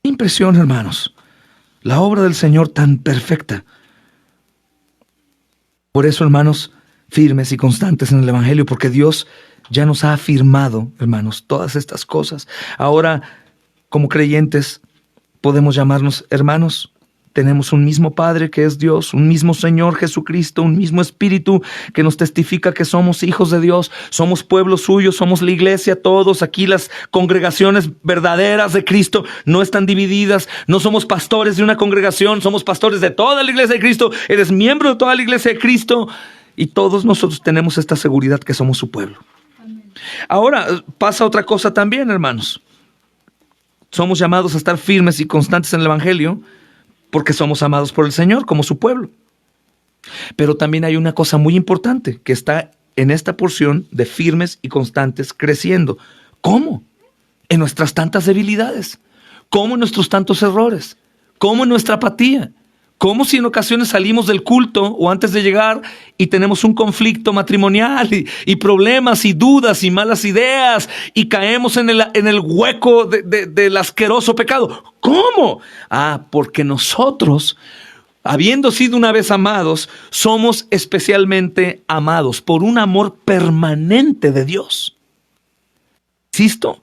Impresión, hermanos, la obra del Señor tan perfecta. Por eso, hermanos, firmes y constantes en el Evangelio, porque Dios ya nos ha afirmado, hermanos, todas estas cosas. Ahora, como creyentes, podemos llamarnos hermanos. Tenemos un mismo Padre que es Dios, un mismo Señor Jesucristo, un mismo Espíritu que nos testifica que somos hijos de Dios, somos pueblo suyo, somos la iglesia, todos aquí las congregaciones verdaderas de Cristo no están divididas, no somos pastores de una congregación, somos pastores de toda la iglesia de Cristo, eres miembro de toda la iglesia de Cristo y todos nosotros tenemos esta seguridad que somos su pueblo. Amén. Ahora pasa otra cosa también, hermanos. Somos llamados a estar firmes y constantes en el Evangelio, porque somos amados por el Señor como su pueblo. Pero también hay una cosa muy importante que está en esta porción de firmes y constantes creciendo. ¿Cómo? En nuestras tantas debilidades. ¿Cómo en nuestros tantos errores? ¿Cómo en nuestra apatía? ¿Cómo si en ocasiones salimos del culto o antes de llegar y tenemos un conflicto matrimonial y problemas y dudas y malas ideas y caemos en el hueco del asqueroso pecado? ¿Cómo? Porque nosotros, habiendo sido una vez amados, somos especialmente amados por un amor permanente de Dios. Insisto,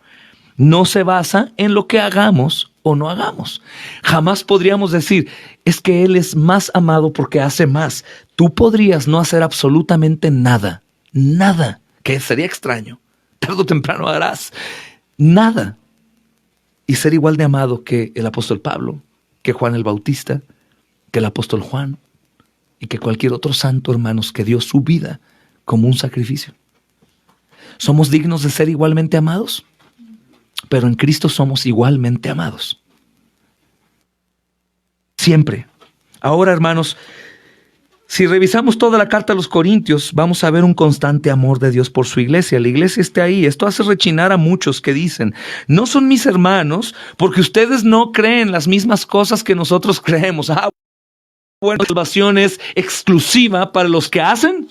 no se basa en lo que hagamos o no hagamos. Jamás podríamos decir, es que Él es más amado porque hace más. Tú podrías no hacer absolutamente nada, que sería extraño. Tarde o temprano harás nada y ser igual de amado que el apóstol Pablo, que Juan el Bautista, que el apóstol Juan y que cualquier otro santo, hermanos, que dio su vida como un sacrificio. ¿Somos dignos de ser igualmente amados? Pero en Cristo somos igualmente amados. Siempre. Ahora, hermanos, si revisamos toda la carta a los Corintios, vamos a ver un constante amor de Dios por su iglesia. La iglesia está ahí. Esto hace rechinar a muchos que dicen, no son mis hermanos porque ustedes no creen las mismas cosas que nosotros creemos. Bueno, la salvación es exclusiva para los que hacen.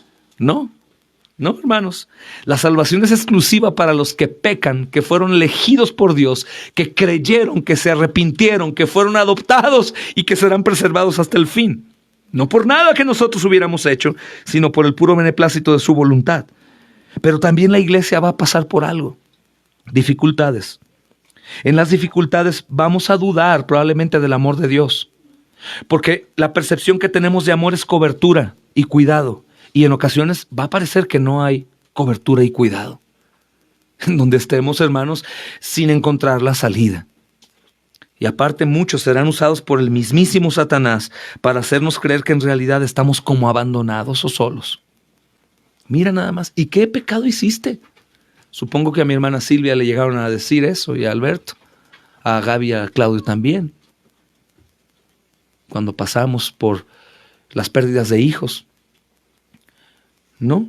No, hermanos, la salvación es exclusiva para los que pecan, que fueron elegidos por Dios, que creyeron, que se arrepintieron, que fueron adoptados y que serán preservados hasta el fin. No por nada que nosotros hubiéramos hecho, sino por el puro beneplácito de su voluntad. Pero también la iglesia va a pasar por algo, dificultades. En las dificultades vamos a dudar probablemente del amor de Dios, porque la percepción que tenemos de amor es cobertura y cuidado, y en ocasiones va a parecer que no hay cobertura y cuidado, en donde estemos, hermanos, sin encontrar la salida. Y aparte, muchos serán usados por el mismísimo Satanás para hacernos creer que en realidad estamos como abandonados o solos. Mira nada más, ¿y qué pecado hiciste? Supongo que a mi hermana Silvia le llegaron a decir eso, y a Alberto, a Gaby y a Claudio también, cuando pasamos por las pérdidas de hijos. No,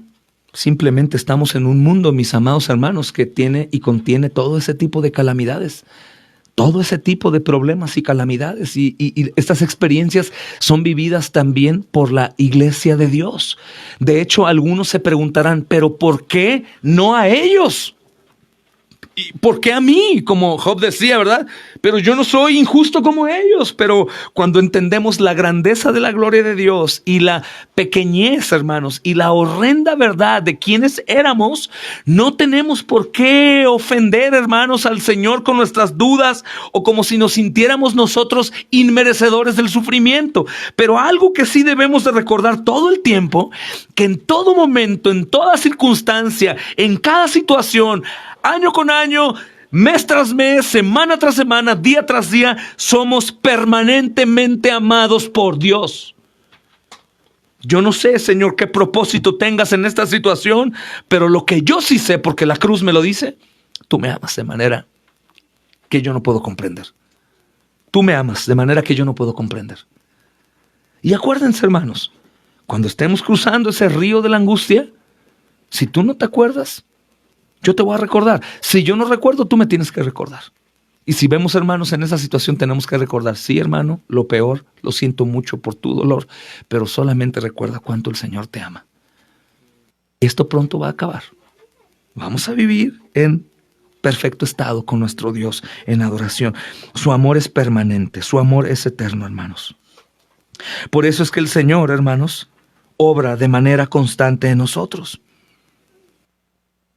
simplemente estamos en un mundo, mis amados hermanos, que tiene y contiene todo ese tipo de calamidades, todo ese tipo de problemas y calamidades, y estas experiencias son vividas también por la iglesia de Dios. De hecho, algunos se preguntarán, ¿pero por qué no a ellos? ¿Y por qué a mí? Como Job decía, ¿verdad? Pero yo no soy injusto como ellos. Pero cuando entendemos la grandeza de la gloria de Dios y la pequeñez, hermanos, y la horrenda verdad de quienes éramos, no tenemos por qué ofender, hermanos, al Señor con nuestras dudas o como si nos sintiéramos nosotros inmerecedores del sufrimiento. Pero algo que sí debemos de recordar todo el tiempo, que en todo momento, en toda circunstancia, en cada situación, año con año, mes tras mes, semana tras semana, día tras día, somos permanentemente amados por Dios. Yo no sé, Señor, qué propósito tengas en esta situación, pero lo que yo sí sé, porque la cruz me lo dice, tú me amas de manera que yo no puedo comprender. Tú me amas de manera que yo no puedo comprender. Y acuérdense, hermanos, cuando estemos cruzando ese río de la angustia, si tú no te acuerdas, yo te voy a recordar. Si yo no recuerdo, tú me tienes que recordar. Y si vemos, hermanos, en esa situación tenemos que recordar, sí, hermano, lo peor, lo siento mucho por tu dolor, pero solamente recuerda cuánto el Señor te ama. Esto pronto va a acabar. Vamos a vivir en perfecto estado con nuestro Dios, en adoración. Su amor es permanente, su amor es eterno, hermanos. Por eso es que el Señor, hermanos, obra de manera constante en nosotros.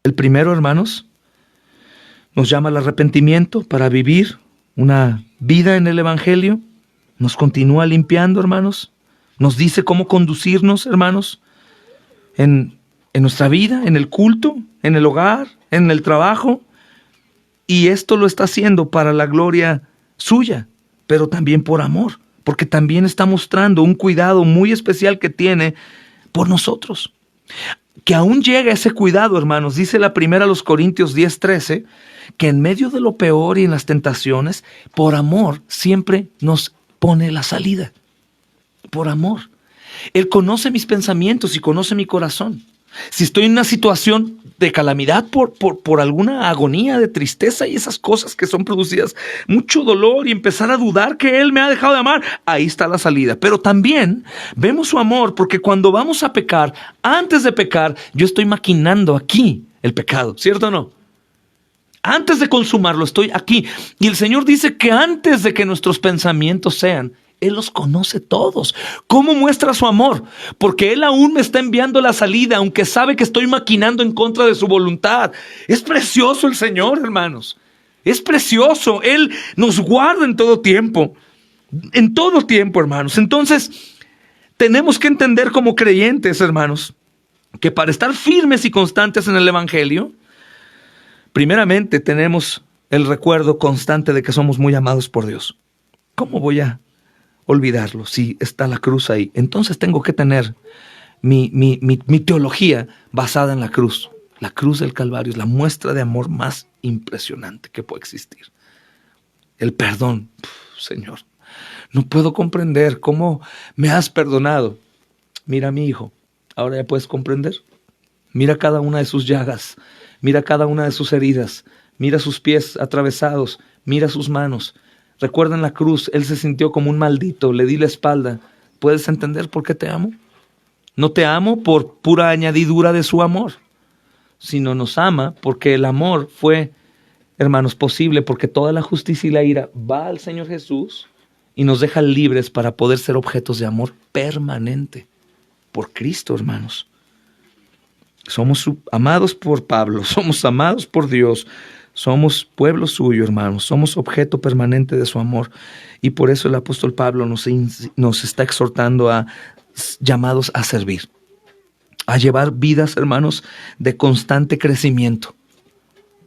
El primero, hermanos, nos llama al arrepentimiento para vivir una vida en el Evangelio. Nos continúa limpiando, hermanos. Nos dice cómo conducirnos, hermanos, en nuestra vida, en el culto, en el hogar, en el trabajo. Y esto lo está haciendo para la gloria suya, pero también por amor, porque también está mostrando un cuidado muy especial que tiene por nosotros. Que aún llega ese cuidado, hermanos. Dice la primera a los Corintios 10:13, que en medio de lo peor y en las tentaciones, por amor siempre nos pone la salida. Por amor. Él conoce mis pensamientos y conoce mi corazón. Si estoy en una situación de calamidad por alguna agonía de tristeza y esas cosas que son producidas, mucho dolor y empezar a dudar que Él me ha dejado de amar, ahí está la salida. Pero también vemos su amor porque cuando vamos a pecar, antes de pecar, yo estoy maquinando aquí el pecado, ¿cierto o no? Antes de consumarlo, estoy aquí. Y el Señor dice que antes de que nuestros pensamientos sean, Él los conoce todos. ¿Cómo muestra su amor? Porque Él aún me está enviando la salida, aunque sabe que estoy maquinando en contra de su voluntad. Es precioso el Señor, hermanos. Es precioso. Él nos guarda en todo tiempo. En todo tiempo, hermanos. Entonces, tenemos que entender como creyentes, hermanos, que para estar firmes y constantes en el Evangelio, primeramente tenemos el recuerdo constante de que somos muy amados por Dios. ¿Cómo voy a olvidarlo si está la cruz ahí? Entonces tengo que tener mi teología basada en la cruz. La cruz del Calvario es la muestra de amor más impresionante que puede existir. El perdón, Señor, no puedo comprender cómo me has perdonado. Mira a mi hijo, ahora ya puedes comprender. Mira cada una de sus llagas, mira cada una de sus heridas, mira sus pies atravesados, mira sus manos. Recuerda en la cruz, Él se sintió como un maldito, le di la espalda. ¿Puedes entender por qué te amo? No te amo por pura añadidura de su amor, sino nos ama porque el amor fue, hermanos, posible porque toda la justicia y la ira va al Señor Jesús y nos deja libres para poder ser objetos de amor permanente por Cristo, hermanos. Somos amados por Pablo, somos amados por Dios, Somos pueblo suyo, hermanos. Somos objeto permanente de su amor. Y por eso el apóstol Pablo nos está exhortando llamados a servir, a llevar vidas, hermanos, de constante crecimiento.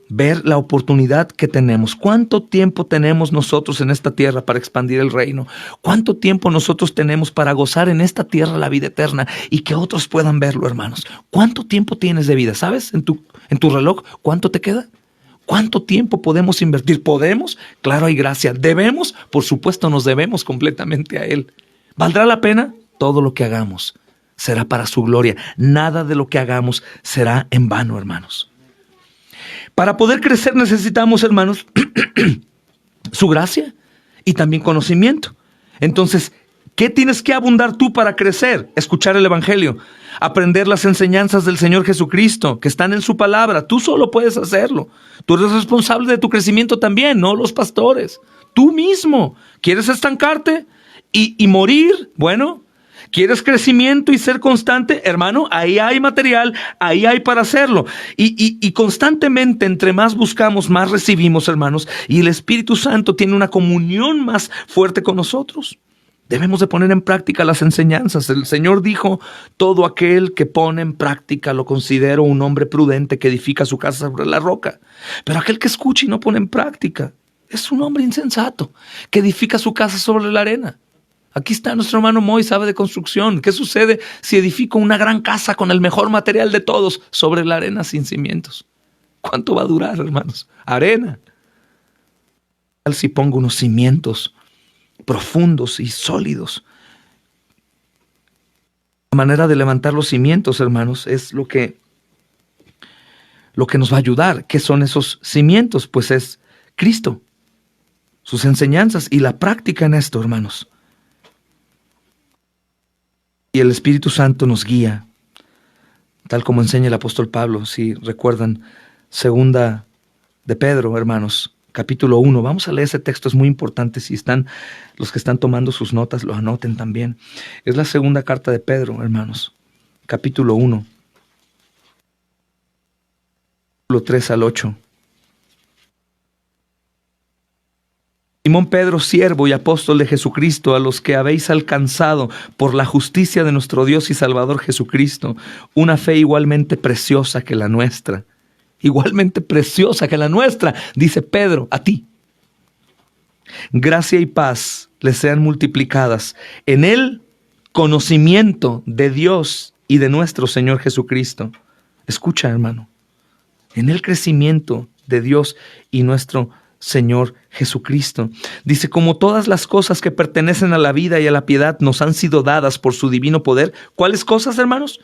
Ver la oportunidad que tenemos. ¿Cuánto tiempo tenemos nosotros en esta tierra para expandir el reino? ¿Cuánto tiempo nosotros tenemos para gozar en esta tierra la vida eterna y que otros puedan verlo, hermanos? ¿Cuánto tiempo tienes de vida? ¿Sabes? En tu reloj, ¿cuánto te queda? ¿Cuánto tiempo podemos invertir? ¿Podemos? Claro, hay gracia. ¿Debemos? Por supuesto, nos debemos completamente a Él. ¿Valdrá la pena? Todo lo que hagamos será para su gloria. Nada de lo que hagamos será en vano, hermanos. Para poder crecer necesitamos, hermanos, su gracia y también conocimiento. Entonces, ¿qué tienes que abundar tú para crecer? Escuchar el Evangelio, aprender las enseñanzas del Señor Jesucristo que están en su palabra. Tú solo puedes hacerlo. Tú eres responsable de tu crecimiento también, no los pastores. Tú mismo. ¿Quieres estancarte y morir? Bueno, ¿quieres crecimiento y ser constante? Hermano, ahí hay material, ahí hay para hacerlo. Y constantemente, entre más buscamos, más recibimos, hermanos. Y el Espíritu Santo tiene una comunión más fuerte con nosotros. Debemos de poner en práctica las enseñanzas. El Señor dijo, todo aquel que pone en práctica lo considero un hombre prudente que edifica su casa sobre la roca. Pero aquel que escucha y no pone en práctica es un hombre insensato que edifica su casa sobre la arena. Aquí está nuestro hermano Moy, sabe de construcción. ¿Qué sucede si edifico una gran casa con el mejor material de todos sobre la arena sin cimientos? ¿Cuánto va a durar, hermanos? Arena. Si pongo unos cimientos profundos y sólidos. La manera de levantar los cimientos, hermanos, es lo que nos va a ayudar. ¿Qué son esos cimientos? Pues es Cristo, sus enseñanzas y la práctica en esto, hermanos. Y el Espíritu Santo nos guía, tal como enseña el apóstol Pablo. Si recuerdan, segunda de Pedro, hermanos, capítulo 1. Vamos a leer ese texto, es muy importante. Si están los que están tomando sus notas, lo anoten también. Es la segunda carta de Pedro, hermanos, capítulo 1, 3 al 8. Simón Pedro, siervo y apóstol de Jesucristo, a los que habéis alcanzado por la justicia de nuestro Dios y Salvador Jesucristo, una fe igualmente preciosa que la nuestra. Igualmente preciosa que la nuestra, dice Pedro, a ti. Gracia y paz les sean multiplicadas en el conocimiento de Dios y de nuestro Señor Jesucristo. Escucha, hermano, en el crecimiento de Dios y nuestro Señor Jesucristo. Dice, como todas las cosas que pertenecen a la vida y a la piedad nos han sido dadas por su divino poder. ¿Cuáles cosas, hermanos?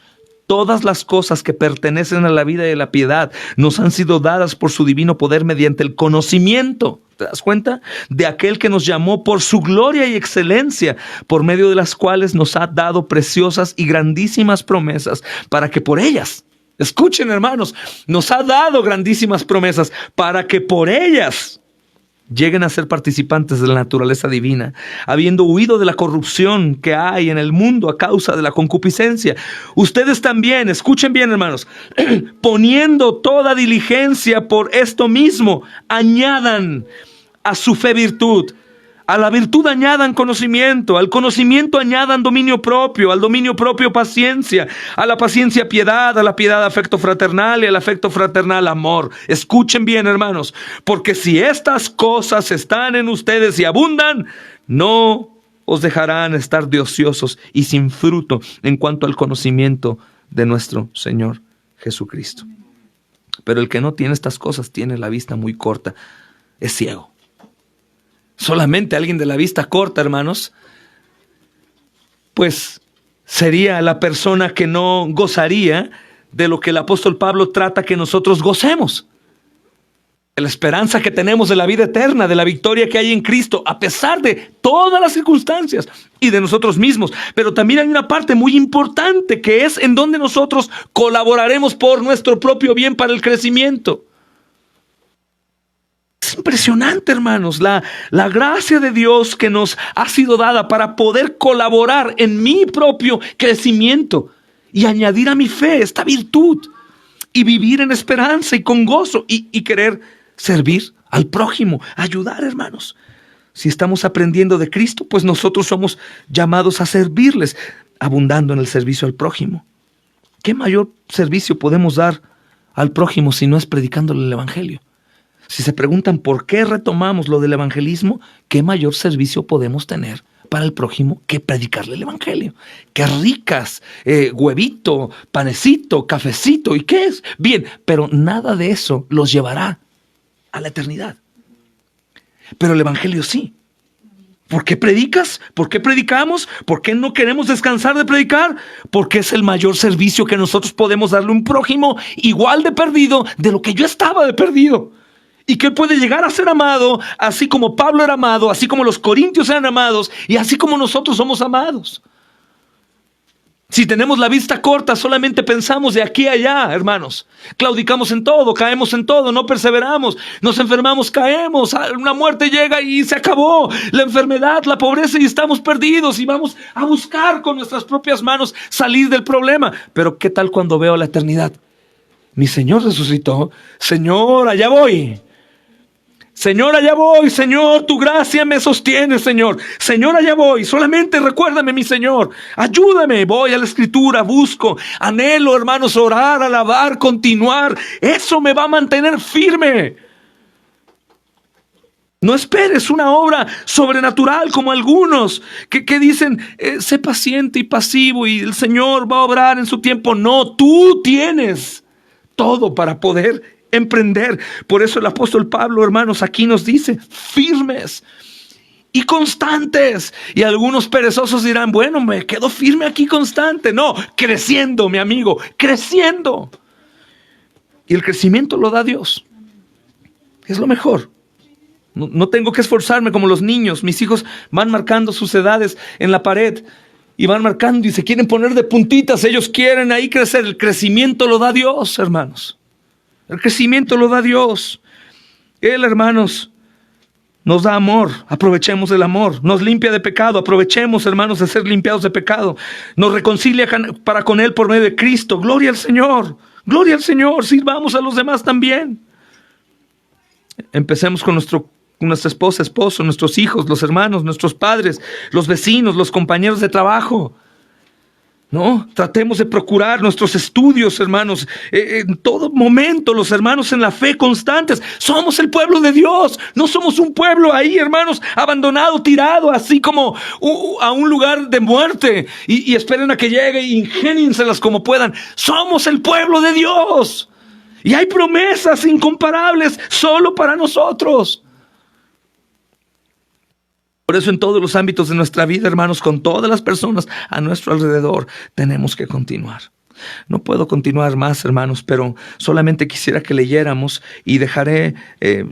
Todas las cosas que pertenecen a la vida y a la piedad nos han sido dadas por su divino poder mediante el conocimiento, ¿te das cuenta? De aquel que nos llamó por su gloria y excelencia, por medio de las cuales nos ha dado preciosas y grandísimas promesas, para que por ellas, escuchen, hermanos, nos ha dado grandísimas promesas, para que por ellas lleguen a ser participantes de la naturaleza divina, habiendo huido de la corrupción que hay en el mundo a causa de la concupiscencia. Ustedes también, escuchen bien, hermanos, poniendo toda diligencia por esto mismo, añadan a su fe virtud, a la virtud añadan conocimiento, al conocimiento añadan dominio propio, al dominio propio paciencia, a la paciencia piedad, a la piedad afecto fraternal y al afecto fraternal amor. Escuchen bien, hermanos, porque si estas cosas están en ustedes y abundan, no os dejarán estar de ociosos y sin fruto en cuanto al conocimiento de nuestro Señor Jesucristo. Pero el que no tiene estas cosas tiene la vista muy corta, es ciego. Solamente alguien de la vista corta, hermanos, pues sería la persona que no gozaría de lo que el apóstol Pablo trata que nosotros gocemos. De la esperanza que tenemos de la vida eterna, de la victoria que hay en Cristo, a pesar de todas las circunstancias y de nosotros mismos. Pero también hay una parte muy importante que es en donde nosotros colaboraremos por nuestro propio bien para el crecimiento. Es impresionante, hermanos, la gracia de Dios que nos ha sido dada para poder colaborar en mi propio crecimiento y añadir a mi fe esta virtud y vivir en esperanza y con gozo y querer servir al prójimo, ayudar, hermanos. Si estamos aprendiendo de Cristo, pues nosotros somos llamados a servirles, abundando en el servicio al prójimo. ¿Qué mayor servicio podemos dar al prójimo si no es predicándole el evangelio? Si se preguntan por qué retomamos lo del evangelismo, ¿qué mayor servicio podemos tener para el prójimo que predicarle el evangelio? ¡Qué ricas! Huevito, panecito, cafecito, ¿y qué es? Bien, pero nada de eso los llevará a la eternidad. Pero el evangelio sí. ¿Por qué predicas? ¿Por qué predicamos? ¿Por qué no queremos descansar de predicar? Porque es el mayor servicio que nosotros podemos darle a un prójimo igual de perdido de lo que yo estaba de perdido. Y que él puede llegar a ser amado, así como Pablo era amado, así como los corintios eran amados, y así como nosotros somos amados. Si tenemos la vista corta, solamente pensamos de aquí a allá, hermanos. Claudicamos en todo, caemos en todo, no perseveramos, nos enfermamos, caemos, una muerte llega y se acabó. La enfermedad, la pobreza, y estamos perdidos y vamos a buscar con nuestras propias manos salir del problema. Pero ¿qué tal cuando veo la eternidad? Mi Señor resucitó. Señor, allá voy. Señor, allá voy, Señor, tu gracia me sostiene, Señor. Señor, allá voy, solamente recuérdame, mi Señor. Ayúdame, voy a la Escritura, busco, anhelo, hermanos, orar, alabar, continuar. Eso me va a mantener firme. No esperes una obra sobrenatural como algunos que dicen, sé paciente y pasivo y el Señor va a obrar en su tiempo. No, tú tienes todo para poder emprender. Por eso el apóstol Pablo, hermanos, aquí nos dice, firmes y constantes. Y algunos perezosos dirán, bueno, me quedo firme aquí constante. No, creciendo, mi amigo, creciendo. Y el crecimiento lo da Dios. Es lo mejor. No tengo que esforzarme como los niños. Mis hijos van marcando sus edades en la pared y van marcando y se quieren poner de puntitas. Ellos quieren ahí crecer. El crecimiento lo da Dios, hermanos. El crecimiento lo da Dios. Él, hermanos, nos da amor. Aprovechemos el amor. Nos limpia de pecado. Aprovechemos, hermanos, de ser limpiados de pecado. Nos reconcilia para con Él por medio de Cristo. Gloria al Señor. Gloria al Señor. Sirvamos a los demás también. Empecemos con nuestra esposa, esposo, nuestros hijos, los hermanos, nuestros padres, los vecinos, los compañeros de trabajo. No, tratemos de procurar nuestros estudios, hermanos, en todo momento, los hermanos en la fe constantes. Somos el pueblo de Dios, no somos un pueblo ahí, hermanos, abandonado, tirado, así como a un lugar de muerte y esperen a que llegue y ingénienselas como puedan. Somos el pueblo de Dios y hay promesas incomparables solo para nosotros. Por eso en todos los ámbitos de nuestra vida, hermanos, con todas las personas a nuestro alrededor, tenemos que continuar. No puedo continuar más, hermanos, pero solamente quisiera que leyéramos y dejaré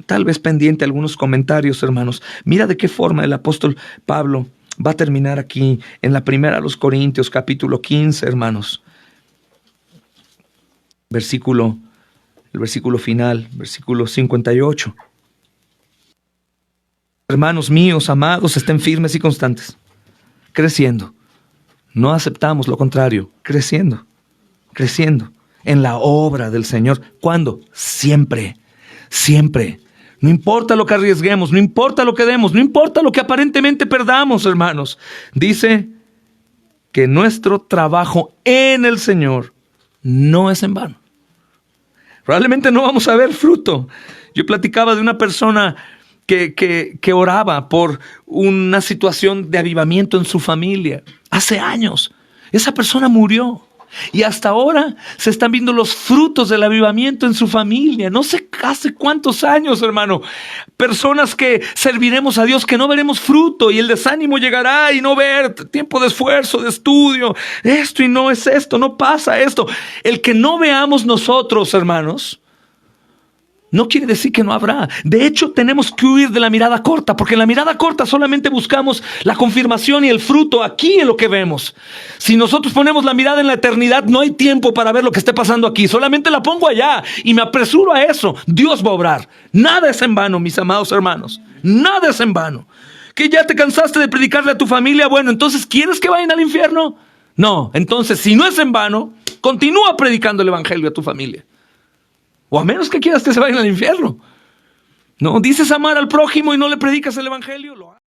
tal vez pendiente algunos comentarios, hermanos. Mira de qué forma el apóstol Pablo va a terminar aquí en la primera a los Corintios, capítulo 15, hermanos. El versículo final, versículo 58. Hermanos míos, amados, estén firmes y constantes, creciendo. No aceptamos lo contrario, creciendo en la obra del Señor. ¿Cuándo? Siempre, siempre. No importa lo que arriesguemos, no importa lo que demos, no importa lo que aparentemente perdamos, hermanos. Dice que nuestro trabajo en el Señor no es en vano. Probablemente no vamos a ver fruto. Yo platicaba de una persona que oraba por una situación de avivamiento en su familia hace años. Esa persona murió y hasta ahora se están viendo los frutos del avivamiento en su familia. No sé hace cuántos años, hermano. Personas que serviremos a Dios, que no veremos fruto y el desánimo llegará y no ver tiempo de esfuerzo, de estudio. Esto y no es esto, no pasa esto. El que no veamos nosotros, hermanos, no quiere decir que no habrá. De hecho, tenemos que huir de la mirada corta, porque en la mirada corta solamente buscamos la confirmación y el fruto aquí en lo que vemos. Si nosotros ponemos la mirada en la eternidad, no hay tiempo para ver lo que esté pasando aquí. Solamente la pongo allá y me apresuro a eso. Dios va a obrar. Nada es en vano, mis amados hermanos. Nada es en vano. ¿Que ya te cansaste de predicarle a tu familia? Bueno, entonces, ¿quieres que vayan al infierno? No. Entonces, si no es en vano, continúa predicando el evangelio a tu familia. O a menos que quieras que se vayan al infierno. No, dices amar al prójimo y no le predicas el evangelio.